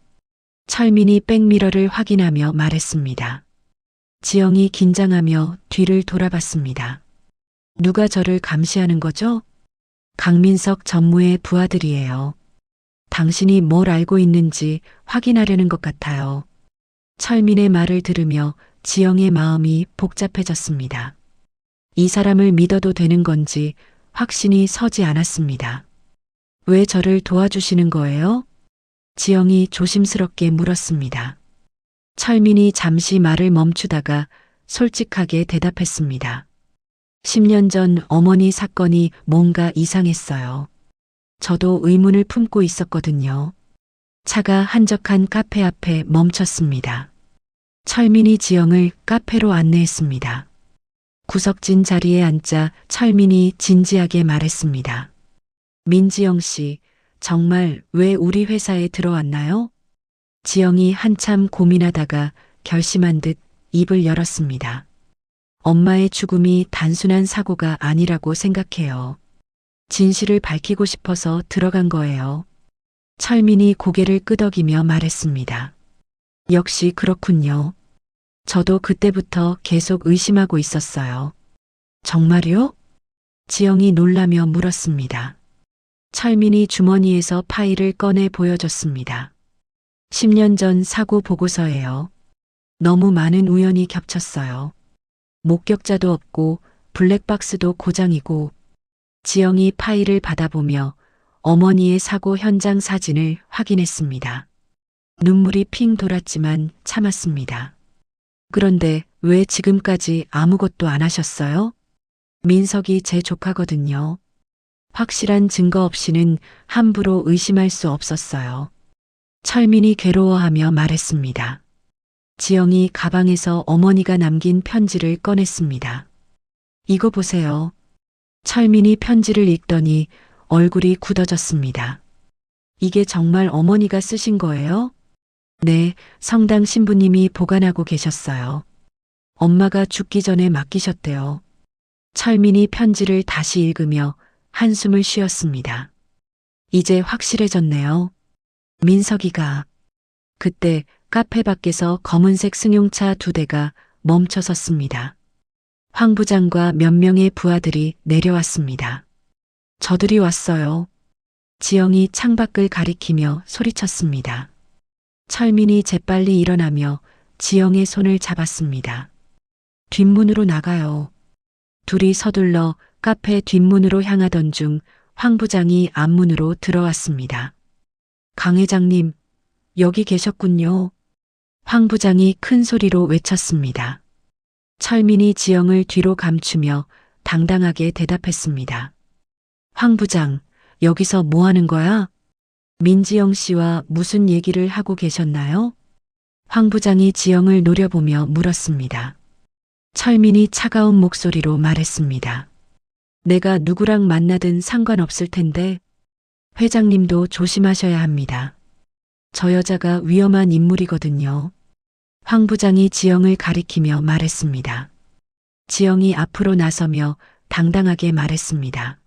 철민이 백미러를 확인하며 말했습니다. 지영이 긴장하며 뒤를 돌아봤습니다. 누가 저를 감시하는 거죠? 강민석 전무의 부하들이에요. 당신이 뭘 알고 있는지 확인하려는 것 같아요. 철민의 말을 들으며 지영의 마음이 복잡해졌습니다. 이 사람을 믿어도 되는 건지 확신이 서지 않았습니다. 왜 저를 도와주시는 거예요? 지영이 조심스럽게 물었습니다. 철민이 잠시 말을 멈추다가 솔직하게 대답했습니다. 10년 전 어머니 사건이 뭔가 이상했어요. 저도 의문을 품고 있었거든요. 차가 한적한 카페 앞에 멈췄습니다. 철민이 지영을 카페로 안내했습니다. 구석진 자리에 앉자 철민이 진지하게 말했습니다. 민지영 씨, 정말 왜 우리 회사에 들어왔나요? 지영이 한참 고민하다가 결심한 듯 입을 열었습니다. 엄마의 죽음이 단순한 사고가 아니라고 생각해요. 진실을 밝히고 싶어서 들어간 거예요. 철민이 고개를 끄덕이며 말했습니다. 역시 그렇군요. 저도 그때부터 계속 의심하고 있었어요. 정말요? 지영이 놀라며 물었습니다. 철민이 주머니에서 파일을 꺼내 보여줬습니다. 10년 전 사고 보고서예요. 너무 많은 우연이 겹쳤어요. 목격자도 없고 블랙박스도 고장이고. 지영이 파일을 받아보며 어머니의 사고 현장 사진을 확인했습니다. 눈물이 핑 돌았지만 참았습니다. 그런데 왜 지금까지 아무것도 안 하셨어요? 민석이 제 조카거든요. 확실한 증거 없이는 함부로 의심할 수 없었어요. 철민이 괴로워하며 말했습니다. 지영이 가방에서 어머니가 남긴 편지를 꺼냈습니다. 이거 보세요. 철민이 편지를 읽더니 얼굴이 굳어졌습니다. 이게 정말 어머니가 쓰신 거예요? 네, 성당 신부님이 보관하고 계셨어요. 엄마가 죽기 전에 맡기셨대요. 철민이 편지를 다시 읽으며 한숨을 쉬었습니다. 이제 확실해졌네요. 민석이가. 그때 카페 밖에서 검은색 승용차 2대가 멈춰 섰습니다. 황 부장과 몇 명의 부하들이 내려왔습니다. 저들이 왔어요. 지영이 창밖을 가리키며 소리쳤습니다. 철민이 재빨리 일어나며 지영의 손을 잡았습니다. 뒷문으로 나가요. 둘이 서둘러 카페 뒷문으로 향하던 중 황 부장이 앞문으로 들어왔습니다. 강 회장님, 여기 계셨군요. 황 부장이 큰 소리로 외쳤습니다. 철민이 지영을 뒤로 감추며 당당하게 대답했습니다. 황 부장, 여기서 뭐 하는 거야? 민지영 씨와 무슨 얘기를 하고 계셨나요? 황 부장이 지영을 노려보며 물었습니다. 철민이 차가운 목소리로 말했습니다. 내가 누구랑 만나든 상관없을 텐데 회장님도 조심하셔야 합니다. 저 여자가 위험한 인물이거든요. 황 부장이 지영을 가리키며 말했습니다. 지영이 앞으로 나서며 당당하게 말했습니다.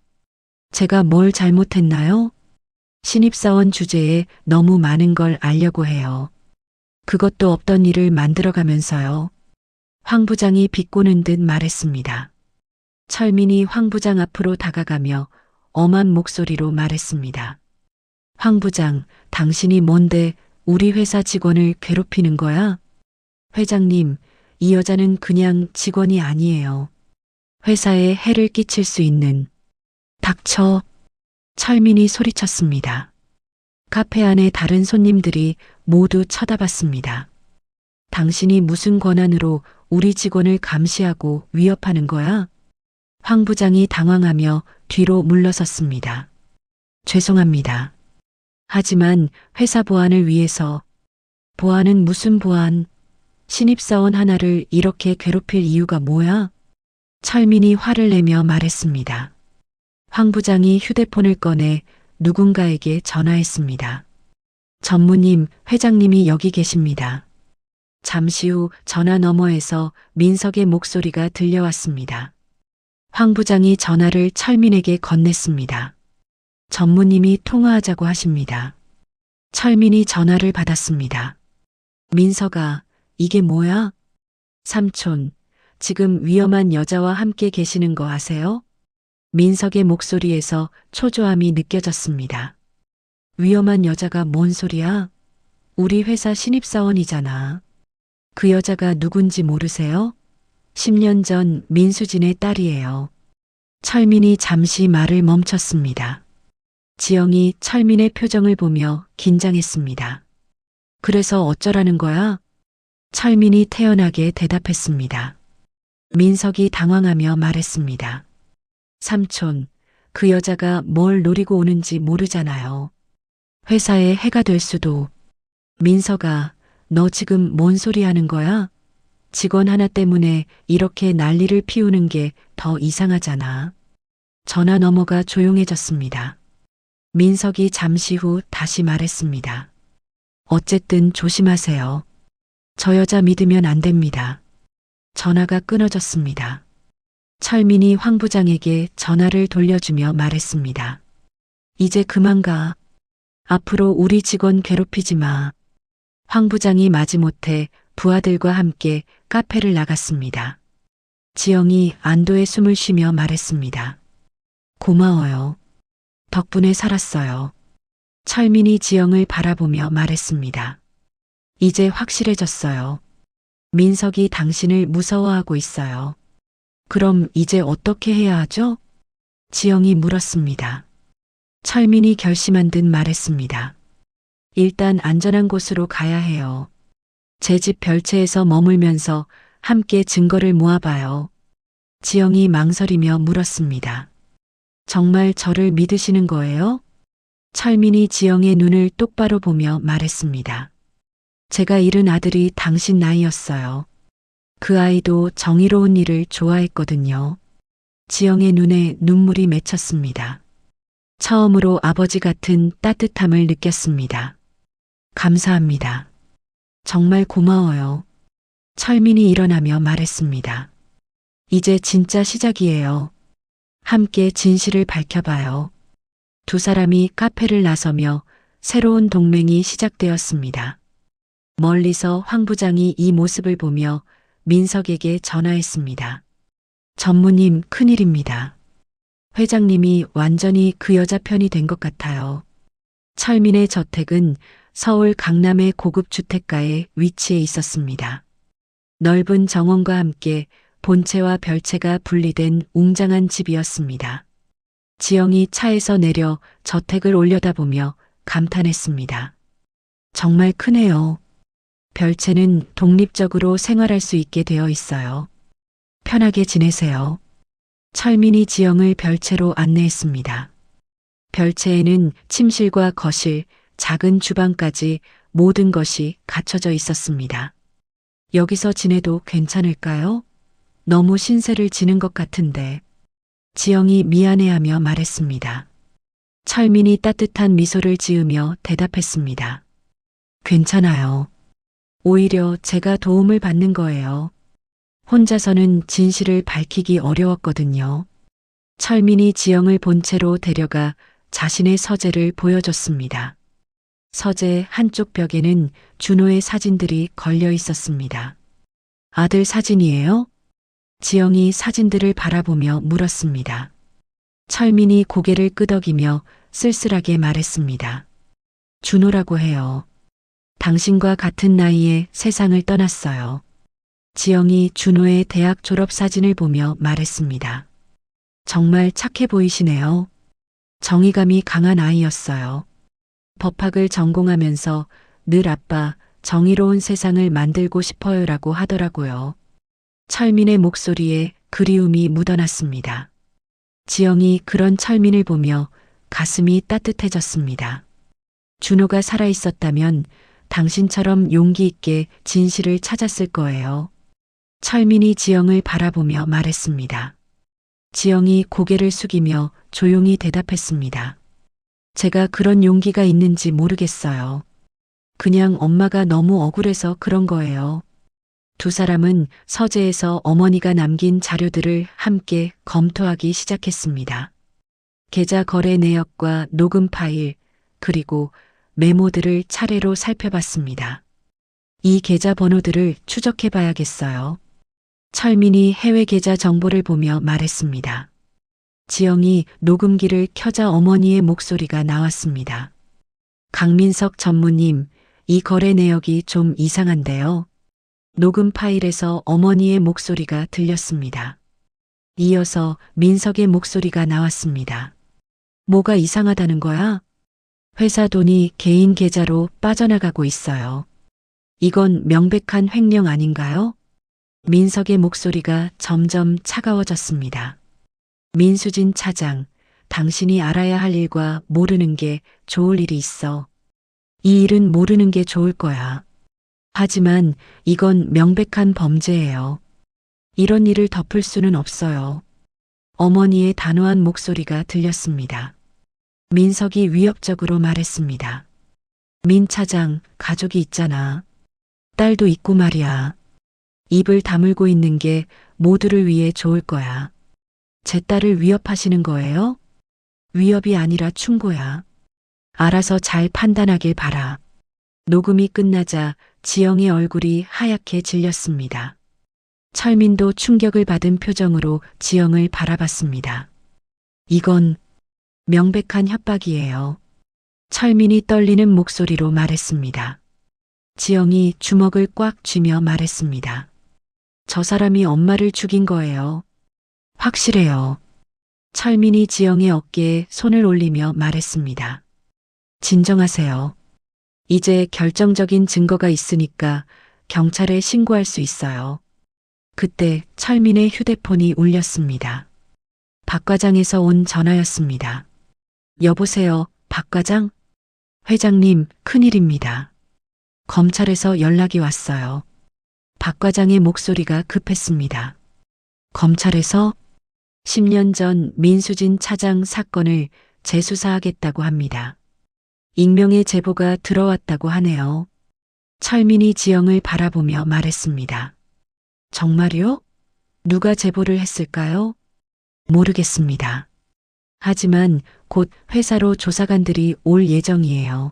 제가 뭘 잘못했나요? 신입사원 주제에 너무 많은 걸 알려고 해요. 그것도 없던 일을 만들어가면서요. 황 부장이 비꼬는 듯 말했습니다. 철민이 황 부장 앞으로 다가가며 엄한 목소리로 말했습니다. 황 부장, 당신이 뭔데 우리 회사 직원을 괴롭히는 거야? 회장님, 이 여자는 그냥 직원이 아니에요. 회사에 해를 끼칠 수 있는. 닥쳐. 철민이 소리쳤습니다. 카페 안에 다른 손님들이 모두 쳐다봤습니다. 당신이 무슨 권한으로 우리 직원을 감시하고 위협하는 거야? 황 부장이 당황하며 뒤로 물러섰습니다. 죄송합니다. 하지만 회사 보안을 위해서. 보안은 무슨 보안? 신입사원 하나를 이렇게 괴롭힐 이유가 뭐야? 철민이 화를 내며 말했습니다. 황 부장이 휴대폰을 꺼내 누군가에게 전화했습니다. 전무님, 회장님이 여기 계십니다. 잠시 후 전화 너머에서 민석의 목소리가 들려왔습니다. 황 부장이 전화를 철민에게 건넸습니다. 전무님이 통화하자고 하십니다. 철민이 전화를 받았습니다. 민석아, 이게 뭐야? 삼촌, 지금 위험한 여자와 함께 계시는 거 아세요? 민석의 목소리에서 초조함이 느껴졌습니다. 위험한 여자가 뭔 소리야? 우리 회사 신입사원이잖아. 그 여자가 누군지 모르세요? 10년 전 민수진의 딸이에요. 철민이 잠시 말을 멈췄습니다. 지영이 철민의 표정을 보며 긴장했습니다. 그래서 어쩌라는 거야? 철민이 태연하게 대답했습니다. 민석이 당황하며 말했습니다. 삼촌, 그 여자가 뭘 노리고 오는지 모르잖아요. 회사에 해가 될 수도. 민석아, 너 지금 뭔 소리 하는 거야? 직원 하나 때문에 이렇게 난리를 피우는 게 더 이상하잖아. 전화 너머가 조용해졌습니다. 민석이 잠시 후 다시 말했습니다. 어쨌든 조심하세요. 저 여자 믿으면 안 됩니다. 전화가 끊어졌습니다. 철민이 황 부장에게 전화를 돌려주며 말했습니다. 이제 그만 가. 앞으로 우리 직원 괴롭히지 마. 황 부장이 마지못해 부하들과 함께 카페를 나갔습니다. 지영이 안도의 숨을 쉬며 말했습니다. 고마워요. 덕분에 살았어요. 철민이 지영을 바라보며 말했습니다. 이제 확실해졌어요. 민석이 당신을 무서워하고 있어요. 그럼 이제 어떻게 해야 하죠? 지영이 물었습니다. 철민이 결심한 듯 말했습니다. 일단 안전한 곳으로 가야 해요. 제 집 별채에서 머물면서 함께 증거를 모아봐요. 지영이 망설이며 물었습니다. 정말 저를 믿으시는 거예요? 철민이 지영의 눈을 똑바로 보며 말했습니다. 제가 잃은 아들이 당신 나이였어요. 그 아이도 정의로운 일을 좋아했거든요. 지영의 눈에 눈물이 맺혔습니다. 처음으로 아버지 같은 따뜻함을 느꼈습니다. 감사합니다. 정말 고마워요. 철민이 일어나며 말했습니다. 이제 진짜 시작이에요. 함께 진실을 밝혀봐요. 두 사람이 카페를 나서며 새로운 동맹이 시작되었습니다. 멀리서 황 부장이 이 모습을 보며 민석에게 전화했습니다. 전무님, 큰일입니다. 회장님이 완전히 그 여자 편이 된 것 같아요. 철민의 저택은 서울 강남의 고급 주택가에 위치해 있었습니다. 넓은 정원과 함께 본체와 별채가 분리된 웅장한 집이었습니다. 지영이 차에서 내려 저택을 올려다보며 감탄했습니다. 정말 크네요. 별채는 독립적으로 생활할 수 있게 되어 있어요. 편하게 지내세요. 철민이 지영을 별채로 안내했습니다. 별채에는 침실과 거실, 작은 주방까지 모든 것이 갖춰져 있었습니다. 여기서 지내도 괜찮을까요? 너무 신세를 지는 것 같은데. 지영이 미안해하며 말했습니다. 철민이 따뜻한 미소를 지으며 대답했습니다. 괜찮아요. 오히려 제가 도움을 받는 거예요. 혼자서는 진실을 밝히기 어려웠거든요. 철민이 지영을 본체로 데려가 자신의 서재를 보여줬습니다. 서재 한쪽 벽에는 준호의 사진들이 걸려 있었습니다. 아들 사진이에요? 지영이 사진들을 바라보며 물었습니다. 철민이 고개를 끄덕이며 쓸쓸하게 말했습니다. 준호라고 해요. 당신과 같은 나이에 세상을 떠났어요. 지영이 준호의 대학 졸업 사진을 보며 말했습니다. 정말 착해 보이시네요. 정의감이 강한 아이였어요. 법학을 전공하면서 늘 아빠, 정의로운 세상을 만들고 싶어요라고 하더라고요. 철민의 목소리에 그리움이 묻어났습니다. 지영이 그런 철민을 보며 가슴이 따뜻해졌습니다. 준호가 살아있었다면 당신처럼 용기 있게 진실을 찾았을 거예요. 철민이 지영을 바라보며 말했습니다. 지영이 고개를 숙이며 조용히 대답했습니다. 제가 그런 용기가 있는지 모르겠어요. 그냥 엄마가 너무 억울해서 그런 거예요. 두 사람은 서재에서 어머니가 남긴 자료들을 함께 검토하기 시작했습니다. 계좌 거래 내역과 녹음 파일, 그리고 메모들을 차례로 살펴봤습니다. 이 계좌 번호들을 추적해 봐야겠어요. 철민이 해외 계좌 정보를 보며 말했습니다. 지영이 녹음기를 켜자 어머니의 목소리가 나왔습니다. 강민석 전무님, 이 거래 내역이 좀 이상한데요. 녹음 파일에서 어머니의 목소리가 들렸습니다. 이어서 민석의 목소리가 나왔습니다. 뭐가 이상하다는 거야? 회사 돈이 개인 계좌로 빠져나가고 있어요. 이건 명백한 횡령 아닌가요? 민석의 목소리가 점점 차가워졌습니다. 민수진 차장, 당신이 알아야 할 일과 모르는 게 좋을 일이 있어. 이 일은 모르는 게 좋을 거야. 하지만 이건 명백한 범죄예요. 이런 일을 덮을 수는 없어요. 어머니의 단호한 목소리가 들렸습니다. 민석이 위협적으로 말했습니다. 민 차장, 가족이 있잖아. 딸도 있고 말이야. 입을 다물고 있는 게 모두를 위해 좋을 거야. 제 딸을 위협하시는 거예요? 위협이 아니라 충고야. 알아서 잘 판단하길 바라. 녹음이 끝나자 지영의 얼굴이 하얗게 질렸습니다. 철민도 충격을 받은 표정으로 지영을 바라봤습니다. 이건 명백한 협박이에요. 철민이 떨리는 목소리로 말했습니다. 지영이 주먹을 꽉 쥐며 말했습니다. 저 사람이 엄마를 죽인 거예요. 확실해요. 철민이 지영의 어깨에 손을 올리며 말했습니다. 진정하세요. 이제 결정적인 증거가 있으니까 경찰에 신고할 수 있어요. 그때 철민의 휴대폰이 울렸습니다. 박 과장에서 온 전화였습니다. 여보세요, 박 과장? 회장님, 큰일입니다. 검찰에서 연락이 왔어요. 박 과장의 목소리가 급했습니다. 검찰에서 10년 전 민수진 차장 사건을 재수사하겠다고 합니다. 익명의 제보가 들어왔다고 하네요. 철민이 지영을 바라보며 말했습니다. 정말요? 누가 제보를 했을까요? 모르겠습니다. 하지만 곧 회사로 조사관들이 올 예정이에요.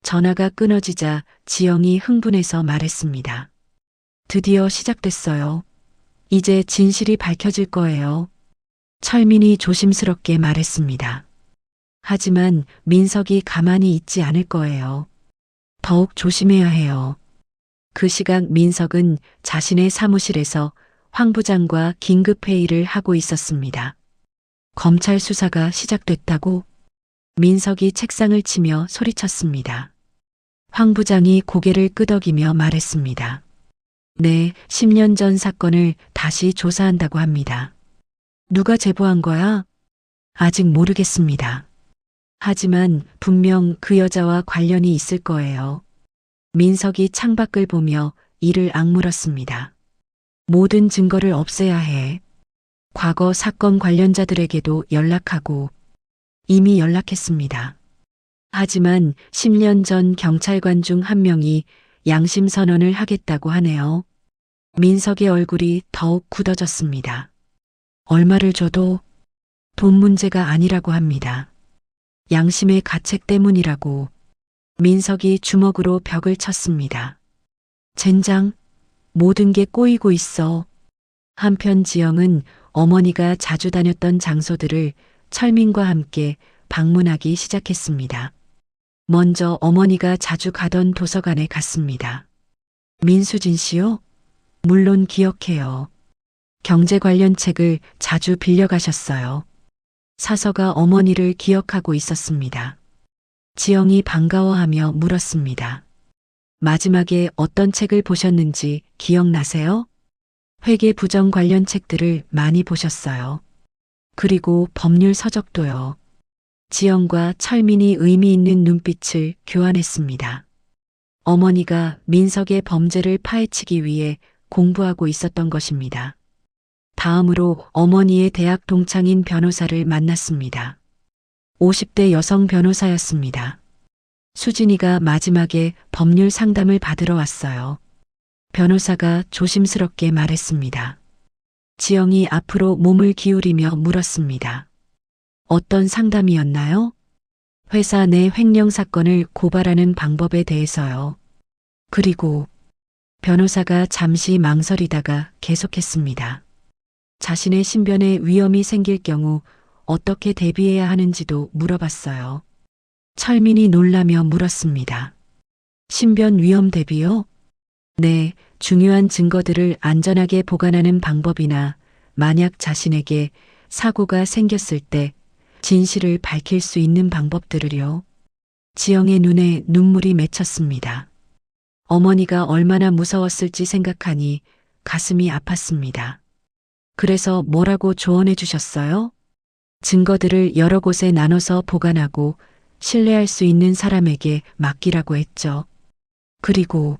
전화가 끊어지자 지영이 흥분해서 말했습니다. 드디어 시작됐어요. 이제 진실이 밝혀질 거예요. 철민이 조심스럽게 말했습니다. 하지만 민석이 가만히 있지 않을 거예요. 더욱 조심해야 해요. 그 시각 민석은 자신의 사무실에서 황 부장과 긴급회의를 하고 있었습니다. 검찰 수사가 시작됐다고 민석이 책상을 치며 소리쳤습니다. 황 부장이 고개를 끄덕이며 말했습니다. 네, 10년 전 사건을 다시 조사한다고 합니다. 누가 제보한 거야? 아직 모르겠습니다. 하지만 분명 그 여자와 관련이 있을 거예요. 민석이 창밖을 보며 이를 악물었습니다. 모든 증거를 없애야 해. 과거 사건 관련자들에게도 연락하고 이미 연락했습니다. 하지만 10년 전 경찰관 중 한 명이 양심 선언을 하겠다고 하네요. 민석의 얼굴이 더욱 굳어졌습니다. 얼마를 줘도 돈 문제가 아니라고 합니다. 양심의 가책 때문이라고. 민석이 주먹으로 벽을 쳤습니다. 젠장, 모든 게 꼬이고 있어. 한편 지영은 어머니가 자주 다녔던 장소들을 철민과 함께 방문하기 시작했습니다. 먼저 어머니가 자주 가던 도서관에 갔습니다. 민수진 씨요? 물론 기억해요. 경제 관련 책을 자주 빌려가셨어요. 사서가 어머니를 기억하고 있었습니다. 지영이 반가워하며 물었습니다. 마지막에 어떤 책을 보셨는지 기억나세요? 회계 부정 관련 책들을 많이 보셨어요. 그리고 법률 서적도요. 지영과 철민이 의미 있는 눈빛을 교환했습니다. 어머니가 민석의 범죄를 파헤치기 위해 공부하고 있었던 것입니다. 다음으로 어머니의 대학 동창인 변호사를 만났습니다. 50대 여성 변호사였습니다. 수진이가 마지막에 법률 상담을 받으러 왔어요. 변호사가 조심스럽게 말했습니다. 지영이 앞으로 몸을 기울이며 물었습니다. 어떤 상담이었나요? 회사 내 횡령 사건을 고발하는 방법에 대해서요. 그리고 변호사가 잠시 망설이다가 계속했습니다. 자신의 신변에 위험이 생길 경우 어떻게 대비해야 하는지도 물어봤어요. 철민이 놀라며 물었습니다. 신변 위험 대비요? 네, 중요한 증거들을 안전하게 보관하는 방법이나 만약 자신에게 사고가 생겼을 때 진실을 밝힐 수 있는 방법들을요. 지영의 눈에 눈물이 맺혔습니다. 어머니가 얼마나 무서웠을지 생각하니 가슴이 아팠습니다. 그래서 뭐라고 조언해 주셨어요? 증거들을 여러 곳에 나눠서 보관하고 신뢰할 수 있는 사람에게 맡기라고 했죠. 그리고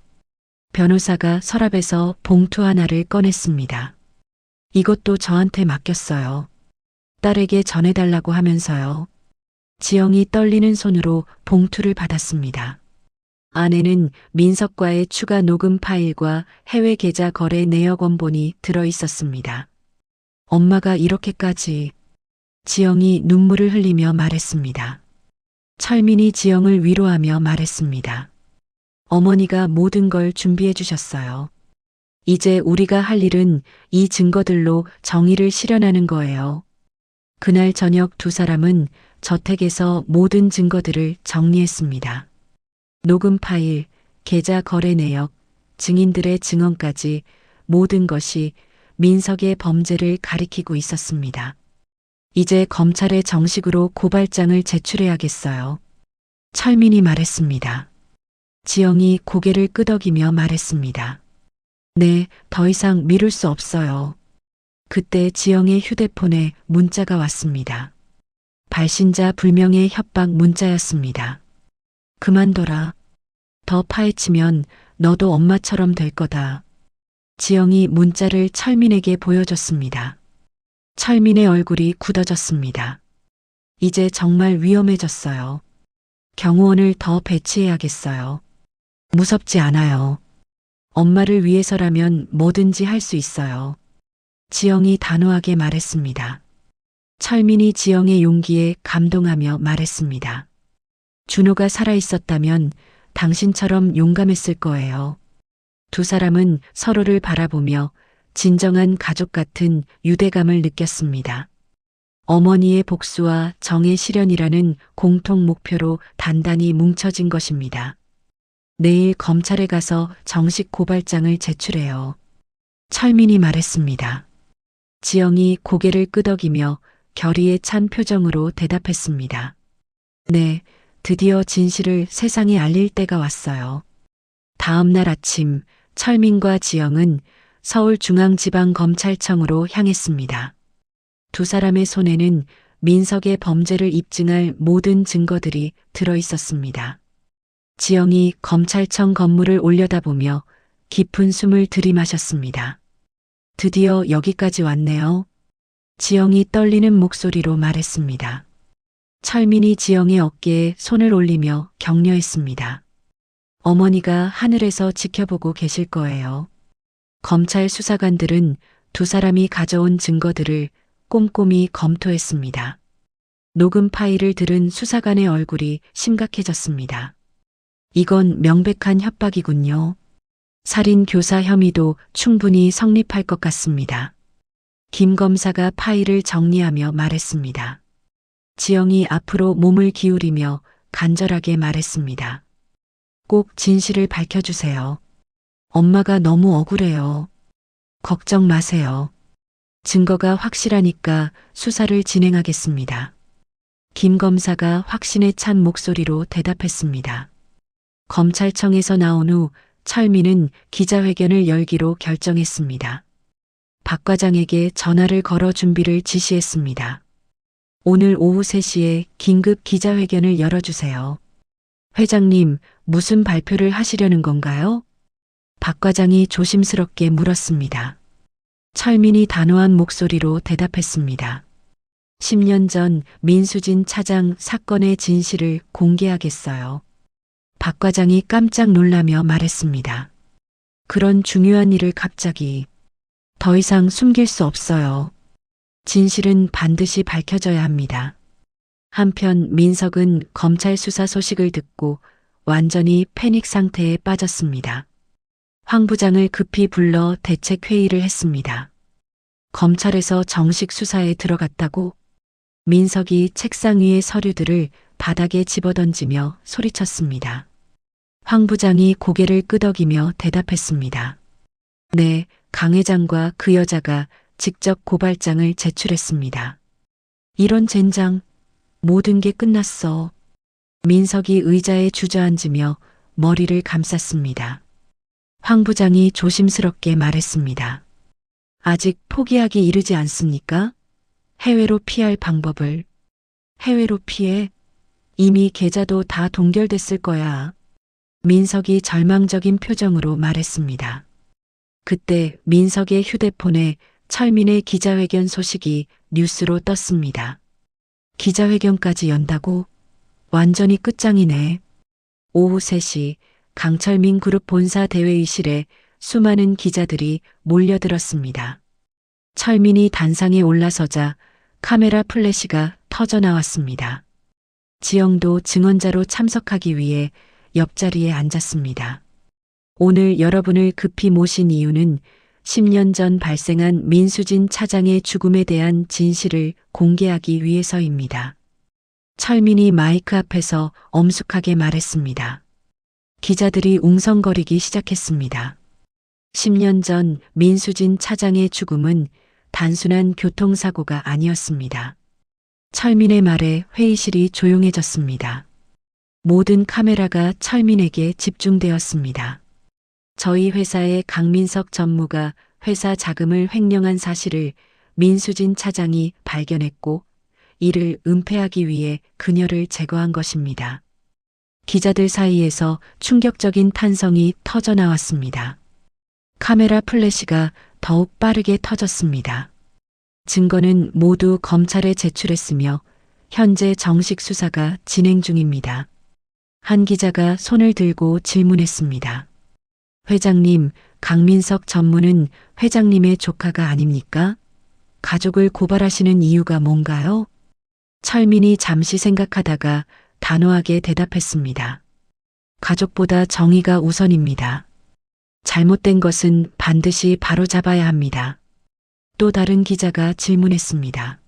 변호사가 서랍에서 봉투 하나를 꺼냈습니다. 이것도 저한테 맡겼어요. 딸에게 전해달라고 하면서요. 지영이 떨리는 손으로 봉투를 받았습니다. 안에는 민석과의 추가 녹음 파일과 해외 계좌 거래 내역 원본이 들어 있었습니다. 엄마가 이렇게까지. 지영이 눈물을 흘리며 말했습니다. 철민이 지영을 위로하며 말했습니다. 어머니가 모든 걸 준비해 주셨어요. 이제 우리가 할 일은 이 증거들로 정의를 실현하는 거예요. 그날 저녁 두 사람은 저택에서 모든 증거들을 정리했습니다. 녹음 파일, 계좌 거래 내역, 증인들의 증언까지 모든 것이 민석의 범죄를 가리키고 있었습니다. 이제 검찰에 정식으로 고발장을 제출해야겠어요. 철민이 말했습니다. 지영이 고개를 끄덕이며 말했습니다. 네, 더 이상 미룰 수 없어요. 그때 지영의 휴대폰에 문자가 왔습니다. 발신자 불명의 협박 문자였습니다. 그만둬라. 더 파헤치면 너도 엄마처럼 될 거다. 지영이 문자를 철민에게 보여줬습니다. 철민의 얼굴이 굳어졌습니다. 이제 정말 위험해졌어요. 경호원을 더 배치해야겠어요. 무섭지 않아요. 엄마를 위해서라면 뭐든지 할 수 있어요. 지영이 단호하게 말했습니다. 철민이 지영의 용기에 감동하며 말했습니다. 준호가 살아있었다면 당신처럼 용감했을 거예요. 두 사람은 서로를 바라보며 진정한 가족 같은 유대감을 느꼈습니다. 어머니의 복수와 정의 실현이라는 공통 목표로 단단히 뭉쳐진 것입니다. 내일 검찰에 가서 정식 고발장을 제출해요. 철민이 말했습니다. 지영이 고개를 끄덕이며 결의에 찬 표정으로 대답했습니다. 네, 드디어 진실을 세상에 알릴 때가 왔어요. 다음 날 아침 철민과 지영은 서울중앙지방검찰청으로 향했습니다. 두 사람의 손에는 민석의 범죄를 입증할 모든 증거들이 들어 있었습니다. 지영이 검찰청 건물을 올려다보며 깊은 숨을 들이마셨습니다. 드디어 여기까지 왔네요. 지영이 떨리는 목소리로 말했습니다. 철민이 지영의 어깨에 손을 올리며 격려했습니다. 어머니가 하늘에서 지켜보고 계실 거예요. 검찰 수사관들은 두 사람이 가져온 증거들을 꼼꼼히 검토했습니다. 녹음 파일을 들은 수사관의 얼굴이 심각해졌습니다. 이건 명백한 협박이군요. 살인 교사 혐의도 충분히 성립할 것 같습니다. 김 검사가 파일을 정리하며 말했습니다. 지영이 앞으로 몸을 기울이며 간절하게 말했습니다. 꼭 진실을 밝혀주세요. 엄마가 너무 억울해요. 걱정 마세요. 증거가 확실하니까 수사를 진행하겠습니다. 김 검사가 확신에 찬 목소리로 대답했습니다. 검찰청에서 나온 후 철민은 기자회견을 열기로 결정했습니다. 박 과장에게 전화를 걸어 준비를 지시했습니다. 오늘 오후 3시에 긴급 기자회견을 열어주세요. 회장님, 무슨 발표를 하시려는 건가요? 박 과장이 조심스럽게 물었습니다. 철민이 단호한 목소리로 대답했습니다. 10년 전 민수진 차장 사건의 진실을 공개하겠어요. 박 과장이 깜짝 놀라며 말했습니다. 그런 중요한 일을 갑자기. 더 이상 숨길 수 없어요. 진실은 반드시 밝혀져야 합니다. 한편 민석은 검찰 수사 소식을 듣고 완전히 패닉 상태에 빠졌습니다. 황 부장을 급히 불러 대책 회의를 했습니다. 검찰에서 정식 수사에 들어갔다고? 민석이 책상 위의 서류들을 바닥에 집어던지며 소리쳤습니다. 황 부장이 고개를 끄덕이며 대답했습니다. 네, 강 회장과 그 여자가 직접 고발장을 제출했습니다. 이런 젠장, 모든 게 끝났어. 민석이 의자에 주저앉으며 머리를 감쌌습니다. 황 부장이 조심스럽게 말했습니다. 아직 포기하기 이르지 않습니까? 해외로 피할 방법을. 해외로 피해? 이미 계좌도 다 동결됐을 거야. 민석이 절망적인 표정으로 말했습니다. 그때 민석의 휴대폰에 철민의 기자회견 소식이 뉴스로 떴습니다. 기자회견까지 연다고? 완전히 끝장이네. 오후 3시 강철민 그룹 본사 대회의실에 수많은 기자들이 몰려들었습니다. 철민이 단상에 올라서자 카메라 플래시가 터져 나왔습니다. 지영도 증언자로 참석하기 위해 옆자리에 앉았습니다. 오늘 여러분을 급히 모신 이유는 10년 전 발생한 민수진 차장의 죽음에 대한 진실을 공개하기 위해서입니다. 철민이 마이크 앞에서 엄숙하게 말했습니다. 기자들이 웅성거리기 시작했습니다. 10년 전 민수진 차장의 죽음은 단순한 교통사고가 아니었습니다. 철민의 말에 회의실이 조용해졌습니다. 모든 카메라가 철민에게 집중되었습니다. 저희 회사의 강민석 전무가 회사 자금을 횡령한 사실을 민수진 차장이 발견했고 이를 은폐하기 위해 그녀를 제거한 것입니다. 기자들 사이에서 충격적인 탄성이 터져 나왔습니다. 카메라 플래시가 더욱 빠르게 터졌습니다. 증거는 모두 검찰에 제출했으며 현재 정식 수사가 진행 중입니다. 한 기자가 손을 들고 질문했습니다. 회장님, 강민석 전무는 회장님의 조카가 아닙니까? 가족을 고발하시는 이유가 뭔가요? 철민이 잠시 생각하다가 단호하게 대답했습니다. 가족보다 정의가 우선입니다. 잘못된 것은 반드시 바로잡아야 합니다. 또 다른 기자가 질문했습니다.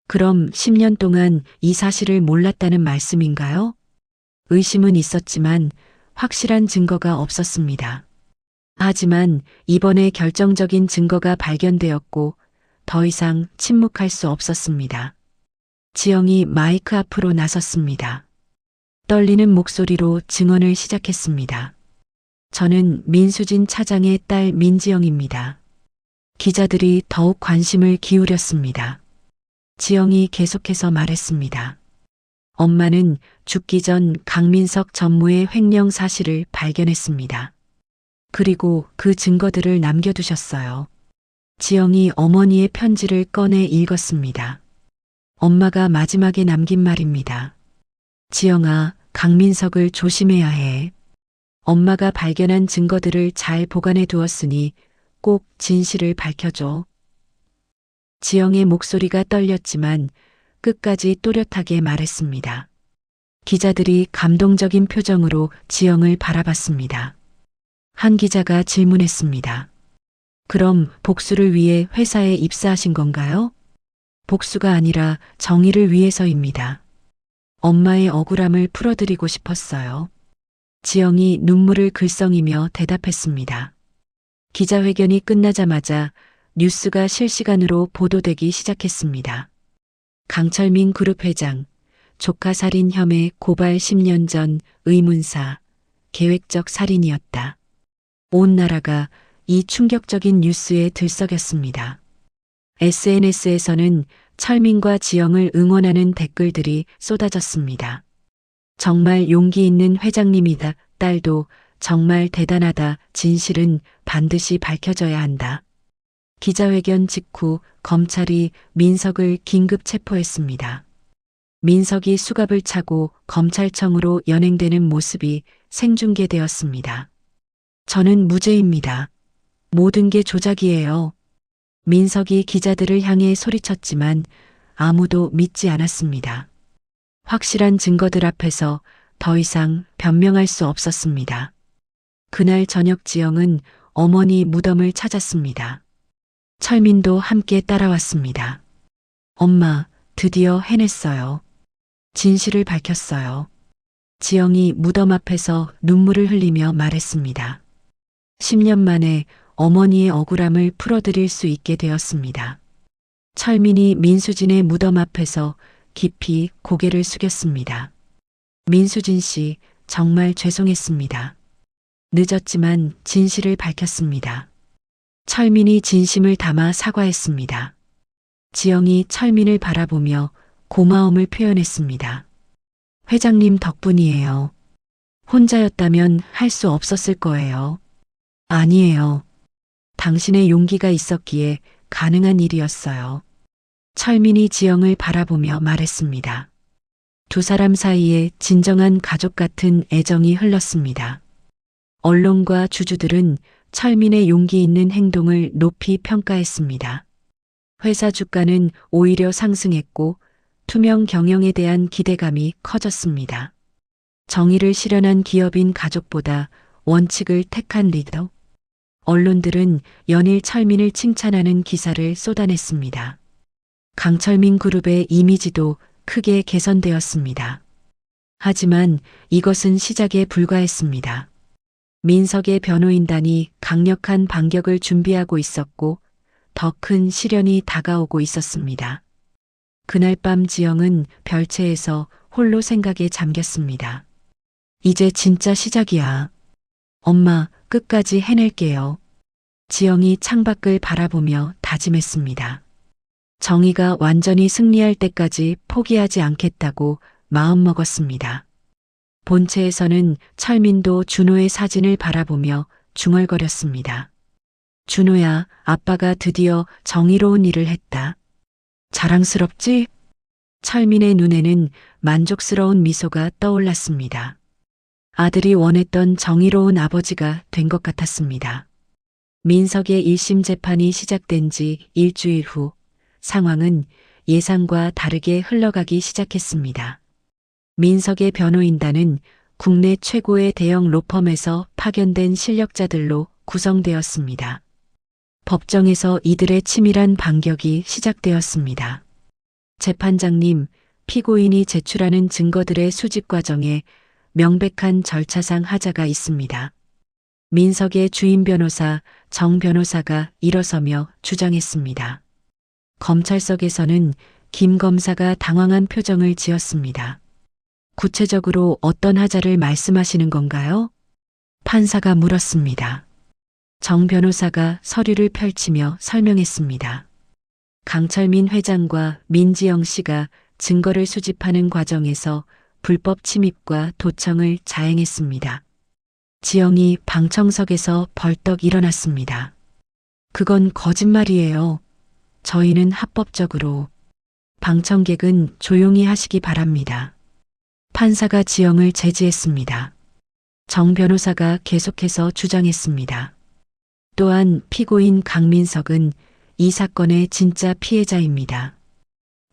그럼 10년 동안 이 사실을 몰랐다는 말씀인가요? 의심은 있었지만 확실한 증거가 없었습니다. 하지만 이번에 결정적인 증거가 발견되었고 더 이상 침묵할 수 없었습니다. 지영이 마이크 앞으로 나섰습니다. 떨리는 목소리로 증언을 시작했습니다. 저는 민수진 차장의 딸 민지영입니다. 기자들이 더욱 관심을 기울였습니다. 지영이 계속해서 말했습니다. 엄마는 죽기 전 강민석 전무의 횡령 사실을 발견했습니다. 그리고 그 증거들을 남겨두셨어요. 지영이 어머니의 편지를 꺼내 읽었습니다. 엄마가 마지막에 남긴 말입니다. 지영아, 강민석을 조심해야 해. 엄마가 발견한 증거들을 잘 보관해 두었으니 꼭 진실을 밝혀줘. 지영의 목소리가 떨렸지만 끝까지 또렷하게 말했습니다. 기자들이 감동적인 표정으로 지영을 바라봤습니다. 한 기자가 질문했습니다. 그럼 복수를 위해 회사에 입사하신 건가요? 복수가 아니라 정의를 위해서입니다. 엄마의 억울함을 풀어드리고 싶었어요. 지영이 눈물을 글썽이며 대답했습니다. 기자회견이 끝나자마자 뉴스가 실시간으로 보도되기 시작했습니다. 강철민 그룹 회장, 조카 살인 혐의 고발 10년 전 의문사, 계획적 살인이었다. 온 나라가 이 충격적인 뉴스에 들썩였습니다. SNS에서는 철민과 지영을 응원하는 댓글들이 쏟아졌습니다. 정말 용기 있는 회장님이다. 딸도 정말 대단하다. 진실은 반드시 밝혀져야 한다. 기자회견 직후 검찰이 민석을 긴급 체포했습니다. 민석이 수갑을 차고 검찰청으로 연행되는 모습이 생중계되었습니다. 저는 무죄입니다. 모든 게 조작이에요. 민석이 기자들을 향해 소리쳤지만 아무도 믿지 않았습니다. 확실한 증거들 앞에서 더 이상 변명할 수 없었습니다. 그날 저녁 지영은 어머니 무덤을 찾았습니다. 철민도 함께 따라왔습니다. 엄마, 드디어 해냈어요. 진실을 밝혔어요. 지영이 무덤 앞에서 눈물을 흘리며 말했습니다. 10년 만에 어머니의 억울함을 풀어드릴 수 있게 되었습니다. 철민이 민수진의 무덤 앞에서 깊이 고개를 숙였습니다. 민수진 씨, 정말 죄송했습니다. 늦었지만 진실을 밝혔습니다. 철민이 진심을 담아 사과했습니다. 지영이 철민을 바라보며 고마움을 표현했습니다. 회장님 덕분이에요. 혼자였다면 할 수 없었을 거예요. 아니에요. 당신의 용기가 있었기에 가능한 일이었어요. 철민이 지영을 바라보며 말했습니다. 두 사람 사이에 진정한 가족 같은 애정이 흘렀습니다. 언론과 주주들은 철민의 용기 있는 행동을 높이 평가했습니다. 회사 주가는 오히려 상승했고 투명 경영에 대한 기대감이 커졌습니다. 정의를 실현한 기업인 가족보다 원칙을 택한 리더. 언론들은 연일 철민을 칭찬하는 기사를 쏟아냈습니다. 강철민 그룹의 이미지도 크게 개선되었습니다. 하지만 이것은 시작에 불과했습니다. 민석의 변호인단이 강력한 반격을 준비하고 있었고 더 큰 시련이 다가오고 있었습니다. 그날 밤 지영은 별채에서 홀로 생각에 잠겼습니다. 이제 진짜 시작이야. 엄마, 끝까지 해낼게요. 지영이 창밖을 바라보며 다짐했습니다. 정의가 완전히 승리할 때까지 포기하지 않겠다고 마음먹었습니다. 본체에서는 철민도 준호의 사진을 바라보며 중얼거렸습니다. 준호야, 아빠가 드디어 정의로운 일을 했다. 자랑스럽지? 철민의 눈에는 만족스러운 미소가 떠올랐습니다. 아들이 원했던 정의로운 아버지가 된 것 같았습니다. 민석의 1심 재판이 시작된 지 일주일 후 상황은 예상과 다르게 흘러가기 시작했습니다. 민석의 변호인단은 국내 최고의 대형 로펌에서 파견된 실력자들로 구성되었습니다. 법정에서 이들의 치밀한 반격이 시작되었습니다. 재판장님, 피고인이 제출하는 증거들의 수집 과정에 명백한 절차상 하자가 있습니다. 민석의 주임 변호사 정 변호사가 일어서며 주장했습니다. 검찰석에서는 김 검사가 당황한 표정을 지었습니다. 구체적으로 어떤 하자를 말씀하시는 건가요? 판사가 물었습니다. 정 변호사가 서류를 펼치며 설명했습니다. 강철민 회장과 민지영 씨가 증거를 수집하는 과정에서 불법 침입과 도청을 자행했습니다. 지영이 방청석에서 벌떡 일어났습니다. 그건 거짓말이에요. 저희는 합법적으로. 방청객은 조용히 하시기 바랍니다. 판사가 지영을 제지했습니다. 정 변호사가 계속해서 주장했습니다. 또한 피고인 강민석은 이 사건의 진짜 피해자입니다.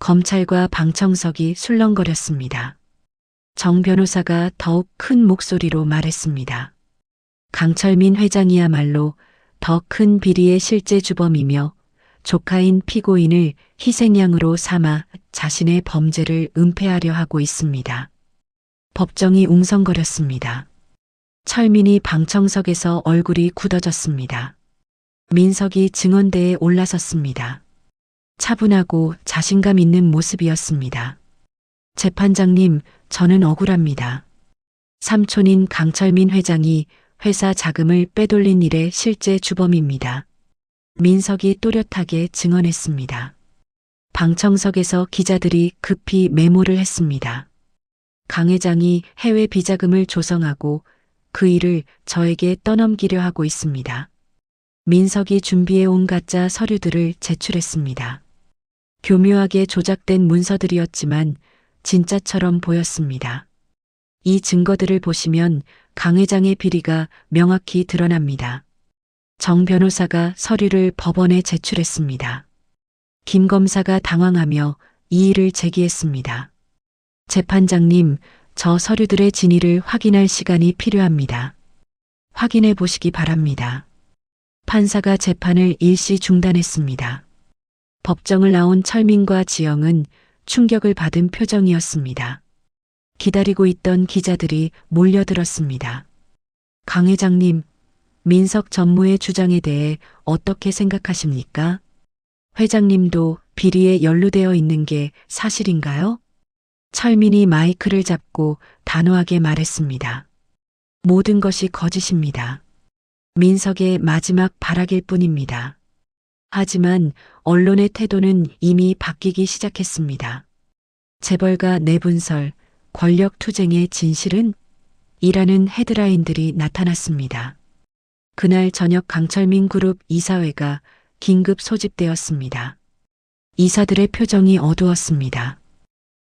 검찰과 방청석이 술렁거렸습니다. 정 변호사가 더욱 큰 목소리로 말했습니다. 강철민 회장이야말로 더 큰 비리의 실제 주범이며 조카인 피고인을 희생양으로 삼아 자신의 범죄를 은폐하려 하고 있습니다. 법정이 웅성거렸습니다. 철민이 방청석에서 얼굴이 굳어졌습니다. 민석이 증언대에 올라섰습니다. 차분하고 자신감 있는 모습이었습니다. 재판장님, 저는 억울합니다. 삼촌인 강철민 회장이 회사 자금을 빼돌린 일의 실제 주범입니다. 민석이 또렷하게 증언했습니다. 방청석에서 기자들이 급히 메모를 했습니다. 강 회장이 해외 비자금을 조성하고 그 일을 저에게 떠넘기려 하고 있습니다. 민석이 준비해온 가짜 서류들을 제출했습니다. 교묘하게 조작된 문서들이었지만 진짜처럼 보였습니다. 이 증거들을 보시면 강 회장의 비리가 명확히 드러납니다. 정 변호사가 서류를 법원에 제출했습니다. 김 검사가 당황하며 이의를 제기했습니다. 재판장님, 저 서류들의 진위를 확인할 시간이 필요합니다. 확인해 보시기 바랍니다. 판사가 재판을 일시 중단했습니다. 법정을 나온 철민과 지영은 충격을 받은 표정이었습니다. 기다리고 있던 기자들이 몰려들었습니다. 강 회장님, 민석 전무의 주장에 대해 어떻게 생각하십니까? 회장님도 비리에 연루되어 있는 게 사실인가요? 철민이 마이크를 잡고 단호하게 말했습니다. 모든 것이 거짓입니다. 민석의 마지막 발악일 뿐입니다. 하지만 언론의 태도는 이미 바뀌기 시작했습니다. 재벌가 내분설, 권력 투쟁의 진실은? 이라는 헤드라인들이 나타났습니다. 그날 저녁 강철민 그룹 이사회가 긴급 소집되었습니다. 이사들의 표정이 어두웠습니다.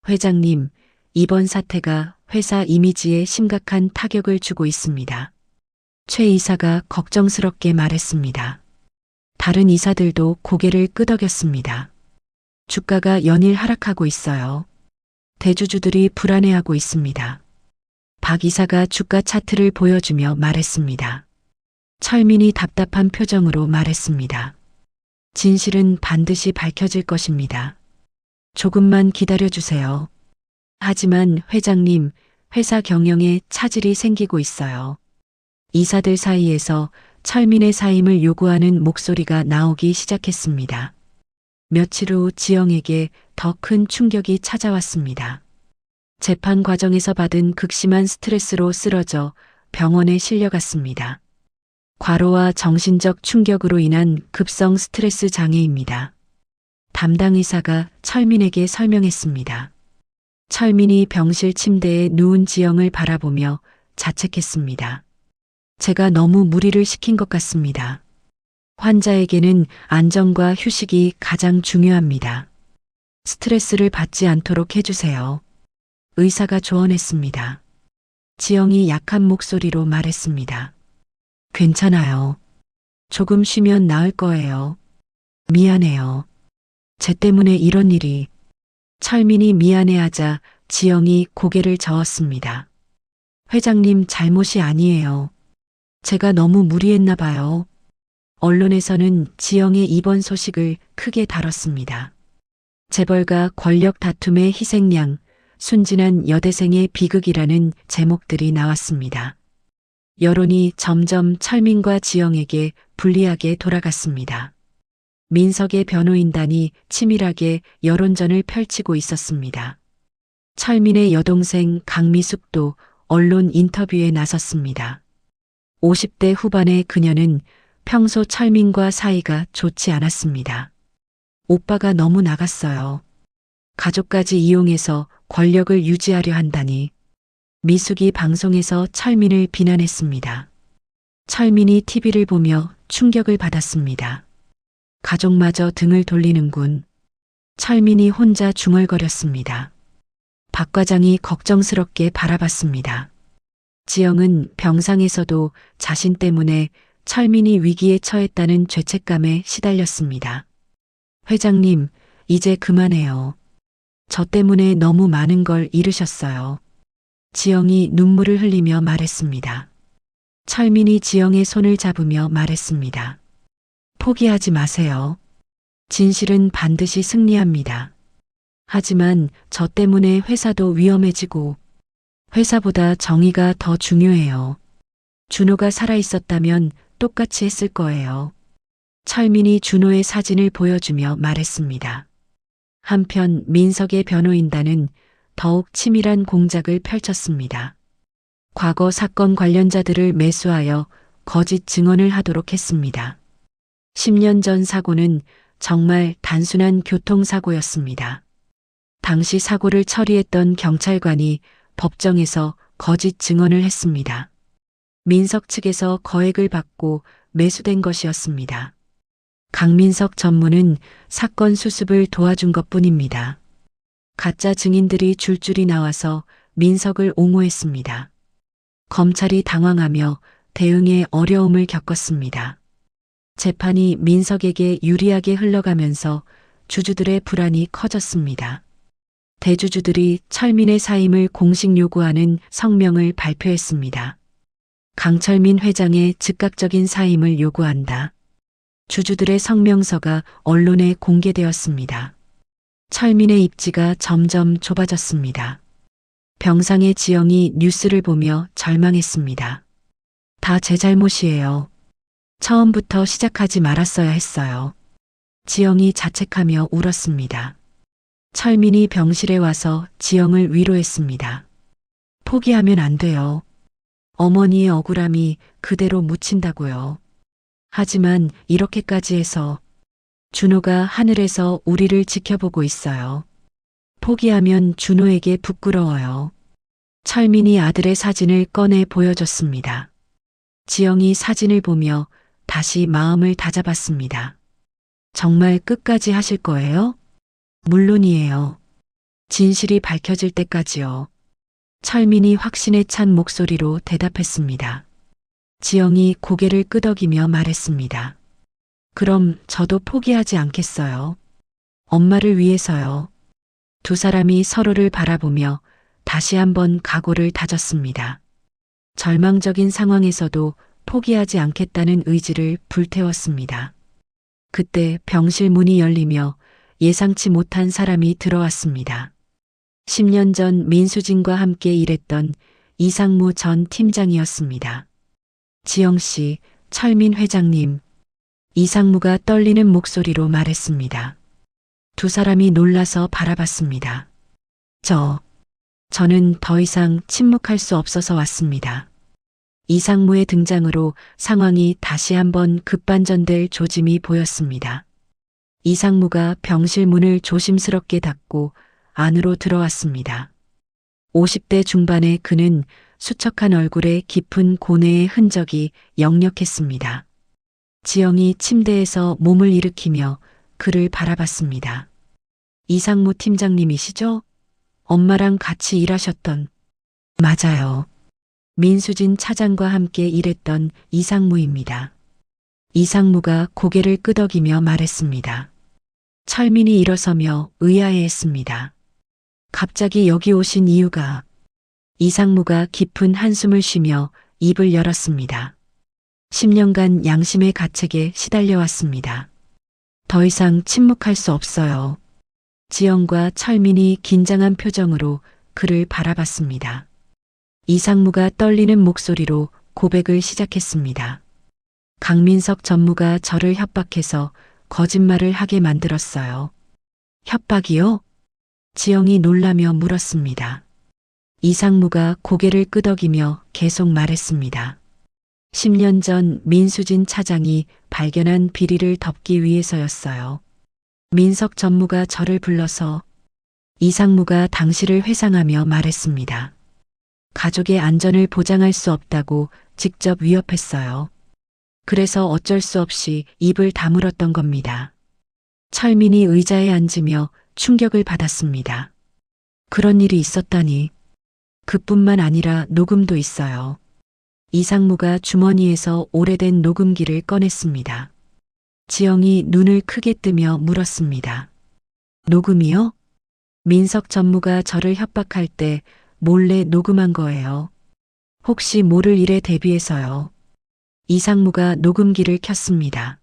회장님, 이번 사태가 회사 이미지에 심각한 타격을 주고 있습니다. 최 이사가 걱정스럽게 말했습니다. 다른 이사들도 고개를 끄덕였습니다. 주가가 연일 하락하고 있어요. 대주주들이 불안해하고 있습니다. 박 이사가 주가 차트를 보여주며 말했습니다. 철민이 답답한 표정으로 말했습니다. 진실은 반드시 밝혀질 것입니다. 조금만 기다려주세요. 하지만 회장님, 회사 경영에 차질이 생기고 있어요. 이사들 사이에서 철민의 사임을 요구하는 목소리가 나오기 시작했습니다. 며칠 후 지영에게 더 큰 충격이 찾아왔습니다. 재판 과정에서 받은 극심한 스트레스로 쓰러져 병원에 실려갔습니다. 과로와 정신적 충격으로 인한 급성 스트레스 장애입니다. 담당 의사가 철민에게 설명했습니다. 철민이 병실 침대에 누운 지영을 바라보며 자책했습니다. 제가 너무 무리를 시킨 것 같습니다. 환자에게는 안정과 휴식이 가장 중요합니다. 스트레스를 받지 않도록 해주세요. 의사가 조언했습니다. 지영이 약한 목소리로 말했습니다. 괜찮아요. 조금 쉬면 나을 거예요. 미안해요. 쟤 때문에 이런 일이. 철민이 미안해하자 지영이 고개를 저었습니다. 회장님 잘못이 아니에요. 제가 너무 무리했나 봐요. 언론에서는 지영의 입원 소식을 크게 다뤘습니다. 재벌과 권력 다툼의 희생양, 순진한 여대생의 비극이라는 제목들이 나왔습니다. 여론이 점점 철민과 지영에게 불리하게 돌아갔습니다. 민석의 변호인단이 치밀하게 여론전을 펼치고 있었습니다. 철민의 여동생 강미숙도 언론 인터뷰에 나섰습니다. 50대 후반의 그녀는 평소 철민과 사이가 좋지 않았습니다. 오빠가 너무 나갔어요. 가족까지 이용해서 권력을 유지하려 한다니. 미숙이 방송에서 철민을 비난했습니다. 철민이 TV를 보며 충격을 받았습니다. 가족마저 등을 돌리는군. 철민이 혼자 중얼거렸습니다. 박 과장이 걱정스럽게 바라봤습니다. 지영은 병상에서도 자신 때문에 철민이 위기에 처했다는 죄책감에 시달렸습니다. 회장님, 이제 그만해요. 저 때문에 너무 많은 걸 잃으셨어요. 지영이 눈물을 흘리며 말했습니다. 철민이 지영의 손을 잡으며 말했습니다. 포기하지 마세요. 진실은 반드시 승리합니다. 하지만 저 때문에 회사도 위험해지고 회사보다 정의가 더 중요해요. 준호가 살아있었다면 똑같이 했을 거예요. 철민이 준호의 사진을 보여주며 말했습니다. 한편 민석의 변호인단은 더욱 치밀한 공작을 펼쳤습니다. 과거 사건 관련자들을 매수하여 거짓 증언을 하도록 했습니다. 10년 전 사고는 정말 단순한 교통사고였습니다. 당시 사고를 처리했던 경찰관이 법정에서 거짓 증언을 했습니다. 민석 측에서 거액을 받고 매수된 것이었습니다. 강민석 전무는 사건 수습을 도와준 것뿐입니다. 가짜 증인들이 줄줄이 나와서 민석을 옹호했습니다. 검찰이 당황하며 대응에 어려움을 겪었습니다. 재판이 민석에게 유리하게 흘러가면서 주주들의 불안이 커졌습니다. 대주주들이 철민의 사임을 공식 요구하는 성명을 발표했습니다. 강철민 회장의 즉각적인 사임을 요구한다. 주주들의 성명서가 언론에 공개되었습니다. 철민의 입지가 점점 좁아졌습니다. 병상의 지영이 뉴스를 보며 절망했습니다. 다 제 잘못이에요. 처음부터 시작하지 말았어야 했어요. 지영이 자책하며 울었습니다. 철민이 병실에 와서 지영을 위로했습니다. 포기하면 안 돼요. 어머니의 억울함이 그대로 묻힌다고요. 하지만 이렇게까지 해서 준호가 하늘에서 우리를 지켜보고 있어요. 포기하면 준호에게 부끄러워요. 철민이 아들의 사진을 꺼내 보여줬습니다. 지영이 사진을 보며 다시 마음을 다잡았습니다. 정말 끝까지 하실 거예요? 물론이에요. 진실이 밝혀질 때까지요. 철민이 확신에 찬 목소리로 대답했습니다. 지영이 고개를 끄덕이며 말했습니다. 그럼 저도 포기하지 않겠어요. 엄마를 위해서요. 두 사람이 서로를 바라보며 다시 한번 각오를 다졌습니다. 절망적인 상황에서도 포기하지 않겠다는 의지를 불태웠습니다. 그때 병실 문이 열리며 예상치 못한 사람이 들어왔습니다. 10년 전 민수진과 함께 일했던 이상무 전 팀장이었습니다. 지영 씨, 철민 회장님, 이상무가 떨리는 목소리로 말했습니다. 두 사람이 놀라서 바라봤습니다. 저는 더 이상 침묵할 수 없어서 왔습니다. 이상무의 등장으로 상황이 다시 한번 급반전될 조짐이 보였습니다. 이상무가 병실 문을 조심스럽게 닫고 안으로 들어왔습니다. 50대 중반의 그는 수척한 얼굴에 깊은 고뇌의 흔적이 역력했습니다. 지영이 침대에서 몸을 일으키며 그를 바라봤습니다. 이상무 팀장님이시죠? 엄마랑 같이 일하셨던. 맞아요. 민수진 차장과 함께 일했던 이상무입니다. 이상무가 고개를 끄덕이며 말했습니다. 철민이 일어서며 의아해했습니다. 갑자기 여기 오신 이유가. 이상무가 깊은 한숨을 쉬며 입을 열었습니다. 10년간 양심의 가책에 시달려왔습니다. 더 이상 침묵할 수 없어요. 지영과 철민이 긴장한 표정으로 그를 바라봤습니다. 이상무가 떨리는 목소리로 고백을 시작했습니다. 강민석 전무가 저를 협박해서 거짓말을 하게 만들었어요. 협박이요? 지영이 놀라며 물었습니다. 이상무가 고개를 끄덕이며 계속 말했습니다. 10년 전 민수진 차장이 발견한 비리를 덮기 위해서였어요. 민석 전무가 저를 불러서. 이상무가 당시를 회상하며 말했습니다. 가족의 안전을 보장할 수 없다고 직접 위협했어요. 그래서 어쩔 수 없이 입을 다물었던 겁니다. 철민이 의자에 앉으며 충격을 받았습니다. 그런 일이 있었다니. 그뿐만 아니라 녹음도 있어요. 이상무가 주머니에서 오래된 녹음기를 꺼냈습니다. 지영이 눈을 크게 뜨며 물었습니다. 녹음이요? 민석 전무가 저를 협박할 때 몰래 녹음한 거예요. 혹시 모를 일에 대비해서요. 이상무가 녹음기를 켰습니다.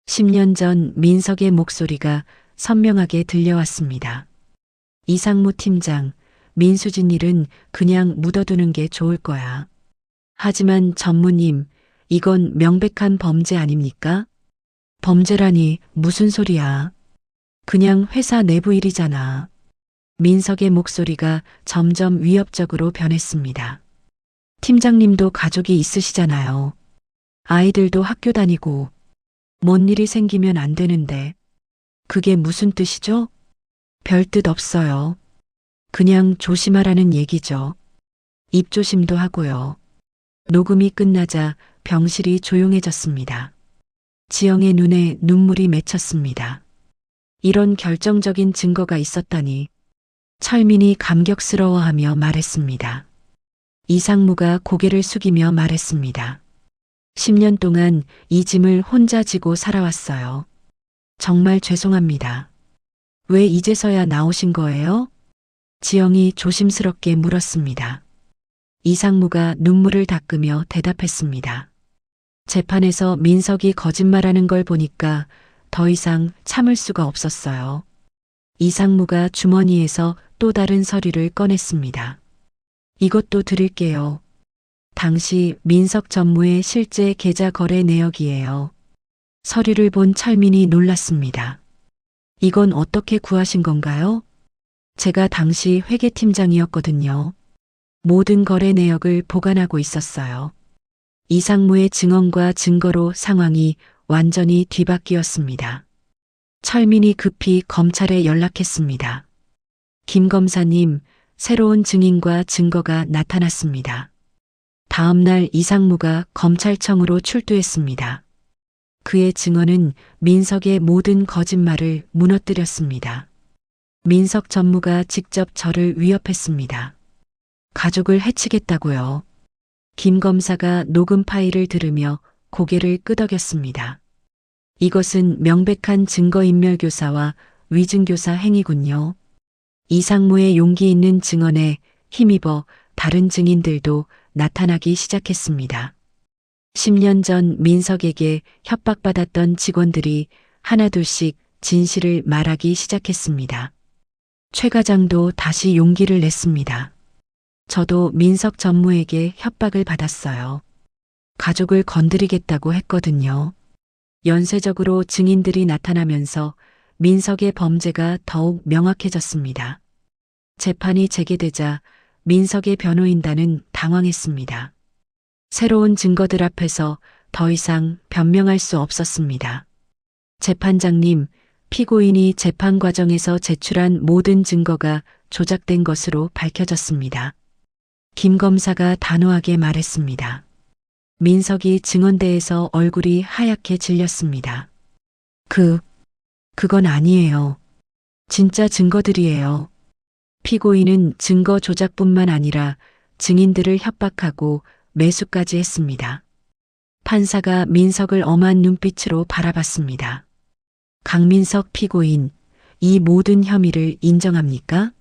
10년 전 민석의 목소리가 선명하게 들려왔습니다. 이상무 팀장, 민수진 일은 그냥 묻어두는 게 좋을 거야. 하지만 전무님, 이건 명백한 범죄 아닙니까? 범죄라니 무슨 소리야. 그냥 회사 내부 일이잖아. 민석의 목소리가 점점 위협적으로 변했습니다. 팀장님도 가족이 있으시잖아요. 아이들도 학교 다니고. 뭔 일이 생기면 안 되는데. 그게 무슨 뜻이죠? 별 뜻 없어요. 그냥 조심하라는 얘기죠. 입조심도 하고요. 녹음이 끝나자 병실이 조용해졌습니다. 지영의 눈에 눈물이 맺혔습니다. 이런 결정적인 증거가 있었다니. 철민이 감격스러워하며 말했습니다. 이상무가 고개를 숙이며 말했습니다. 10년 동안 이 짐을 혼자 지고 살아왔어요. 정말 죄송합니다. 왜 이제서야 나오신 거예요? 지영이 조심스럽게 물었습니다. 이상무가 눈물을 닦으며 대답했습니다. 재판에서 민석이 거짓말하는 걸 보니까 더 이상 참을 수가 없었어요. 이상무가 주머니에서 또 다른 서류를 꺼냈습니다. 이것도 드릴게요. 당시 민석 전무의 실제 계좌 거래 내역이에요. 서류를 본 철민이 놀랐습니다. 이건 어떻게 구하신 건가요? 제가 당시 회계팀장이었거든요. 모든 거래 내역을 보관하고 있었어요. 이상무의 증언과 증거로 상황이 완전히 뒤바뀌었습니다. 철민이 급히 검찰에 연락했습니다. 김 검사님, 새로운 증인과 증거가 나타났습니다. 다음 날 이상무가 검찰청으로 출두했습니다. 그의 증언은 민석의 모든 거짓말을 무너뜨렸습니다. 민석 전무가 직접 저를 위협했습니다. 가족을 해치겠다고요. 김 검사가 녹음 파일을 들으며 고개를 끄덕였습니다. 이것은 명백한 증거인멸교사와 위증교사 행위군요. 이상무의 용기 있는 증언에 힘입어 다른 증인들도 나타나기 시작했습니다. 10년 전 민석에게 협박받았던 직원들이 하나둘씩 진실을 말하기 시작했습니다. 최 과장도 다시 용기를 냈습니다. 저도 민석 전무에게 협박을 받았어요. 가족을 건드리겠다고 했거든요. 연쇄적으로 증인들이 나타나면서 민석의 범죄가 더욱 명확해졌습니다. 재판이 재개되자 민석의 변호인단은 당황했습니다. 새로운 증거들 앞에서 더 이상 변명할 수 없었습니다. 재판장님, 피고인이 재판 과정에서 제출한 모든 증거가 조작된 것으로 밝혀졌습니다. 김 검사가 단호하게 말했습니다. 민석이 증언대에서 얼굴이 하얗게 질렸습니다. 그건 아니에요. 진짜 증거들이에요. 피고인은 증거 조작뿐만 아니라 증인들을 협박하고 매수까지 했습니다. 판사가 민석을 엄한 눈빛으로 바라봤습니다. 강민석 피고인, 이 모든 혐의를 인정합니까?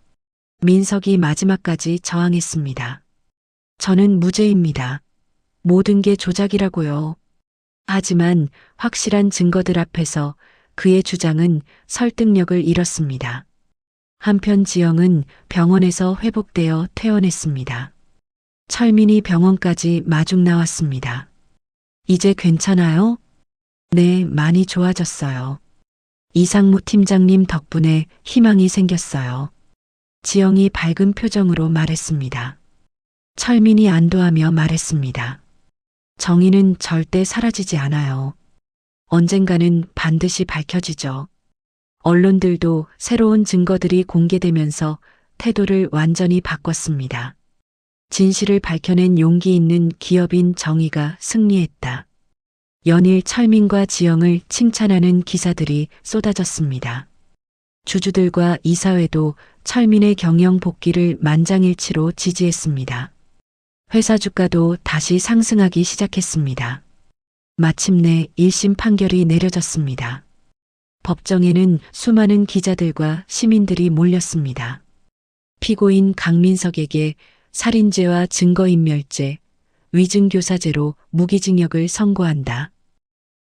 민석이 마지막까지 저항했습니다. 저는 무죄입니다. 모든 게 조작이라고요. 하지만 확실한 증거들 앞에서 그의 주장은 설득력을 잃었습니다. 한편 지영은 병원에서 회복되어 퇴원했습니다. 철민이 병원까지 마중 나왔습니다. 이제 괜찮아요? 네, 많이 좋아졌어요. 이상무 팀장님 덕분에 희망이 생겼어요. 지영이 밝은 표정으로 말했습니다. 철민이 안도하며 말했습니다. 정의는 절대 사라지지 않아요. 언젠가는 반드시 밝혀지죠. 언론들도 새로운 증거들이 공개되면서 태도를 완전히 바꿨습니다. 진실을 밝혀낸 용기 있는 기업인 정의가 승리했다. 연일 철민과 지영을 칭찬하는 기사들이 쏟아졌습니다. 주주들과 이사회도 철민의 경영 복귀를 만장일치로 지지했습니다. 회사 주가도 다시 상승하기 시작했습니다. 마침내 1심 판결이 내려졌습니다. 법정에는 수많은 기자들과 시민들이 몰렸습니다. 피고인 강민석에게 살인죄와 증거인멸죄, 위증교사죄로 무기징역을 선고한다.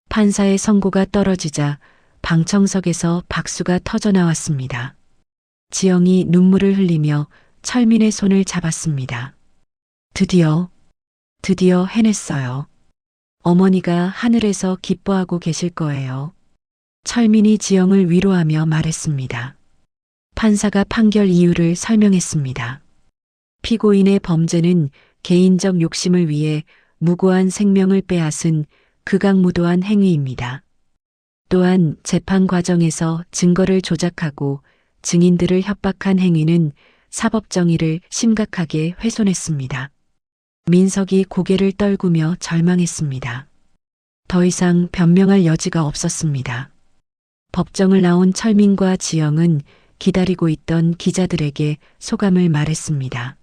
판사의 선고가 떨어지자 방청석에서 박수가 터져나왔습니다. 지영이 눈물을 흘리며 철민의 손을 잡았습니다. 드디어 해냈어요. 어머니가 하늘에서 기뻐하고 계실 거예요. 철민이 지영을 위로하며 말했습니다. 판사가 판결 이유를 설명했습니다. 피고인의 범죄는 개인적 욕심을 위해 무고한 생명을 빼앗은 극악무도한 행위입니다. 또한 재판 과정에서 증거를 조작하고 증인들을 협박한 행위는 사법 정의를 심각하게 훼손했습니다. 민석이 고개를 떨구며 절망했습니다. 더 이상 변명할 여지가 없었습니다. 법정을 나온 철민과 지영은 기다리고 있던 기자들에게 소감을 말했습니다.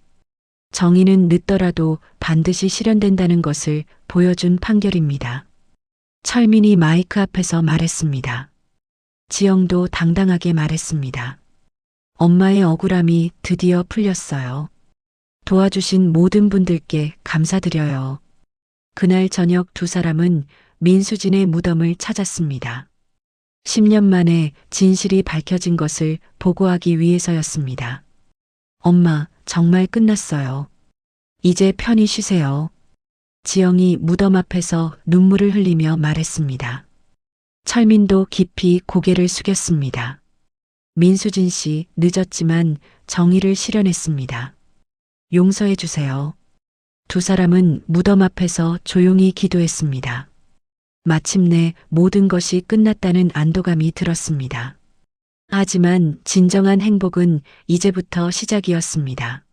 정의는 늦더라도 반드시 실현된다는 것을 보여준 판결입니다. 철민이 마이크 앞에서 말했습니다. 지영도 당당하게 말했습니다. 엄마의 억울함이 드디어 풀렸어요. 도와주신 모든 분들께 감사드려요. 그날 저녁 두 사람은 민수진의 무덤을 찾았습니다. 10년 만에 진실이 밝혀진 것을 보고하기 위해서였습니다. 엄마, 정말 끝났어요. 이제 편히 쉬세요. 지영이 무덤 앞에서 눈물을 흘리며 말했습니다. 철민도 깊이 고개를 숙였습니다. 민수진 씨, 늦었지만 정의를 실현했습니다. 용서해 주세요. 두 사람은 무덤 앞에서 조용히 기도했습니다. 마침내 모든 것이 끝났다는 안도감이 들었습니다. 하지만 진정한 행복은 이제부터 시작이었습니다.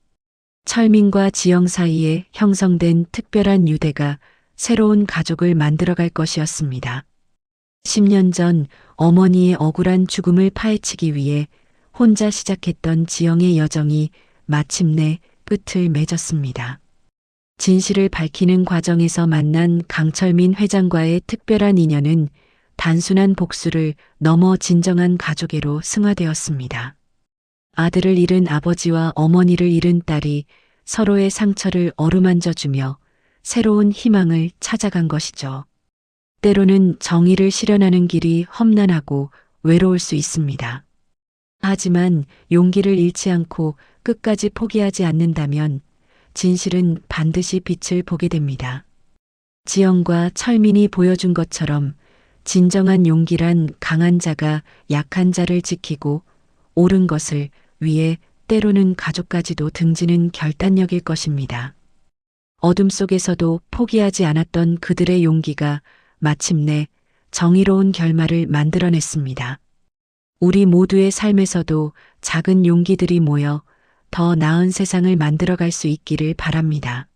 철민과 지영 사이에 형성된 특별한 유대가 새로운 가족을 만들어갈 것이었습니다. 10년 전 어머니의 억울한 죽음을 파헤치기 위해 혼자 시작했던 지영의 여정이 마침내 끝을 맺었습니다. 진실을 밝히는 과정에서 만난 강철민 회장과의 특별한 인연은 단순한 복수를 넘어 진정한 가족애로 승화되었습니다. 아들을 잃은 아버지와 어머니를 잃은 딸이 서로의 상처를 어루만져주며 새로운 희망을 찾아간 것이죠. 때로는 정의를 실현하는 길이 험난하고 외로울 수 있습니다. 하지만 용기를 잃지 않고 끝까지 포기하지 않는다면 진실은 반드시 빛을 보게 됩니다. 지영과 철민이 보여준 것처럼 진정한 용기란 강한 자가 약한 자를 지키고 옳은 것을 위해 때로는 가족까지도 등지는 결단력일 것입니다. 어둠 속에서도 포기하지 않았던 그들의 용기가 마침내 정의로운 결말을 만들어냈습니다. 우리 모두의 삶에서도 작은 용기들이 모여 더 나은 세상을 만들어갈 수 있기를 바랍니다.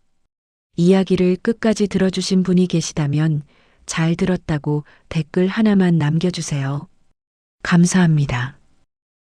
이야기를 끝까지 들어주신 분이 계시다면 잘 들었다고 댓글 하나만 남겨주세요. 감사합니다.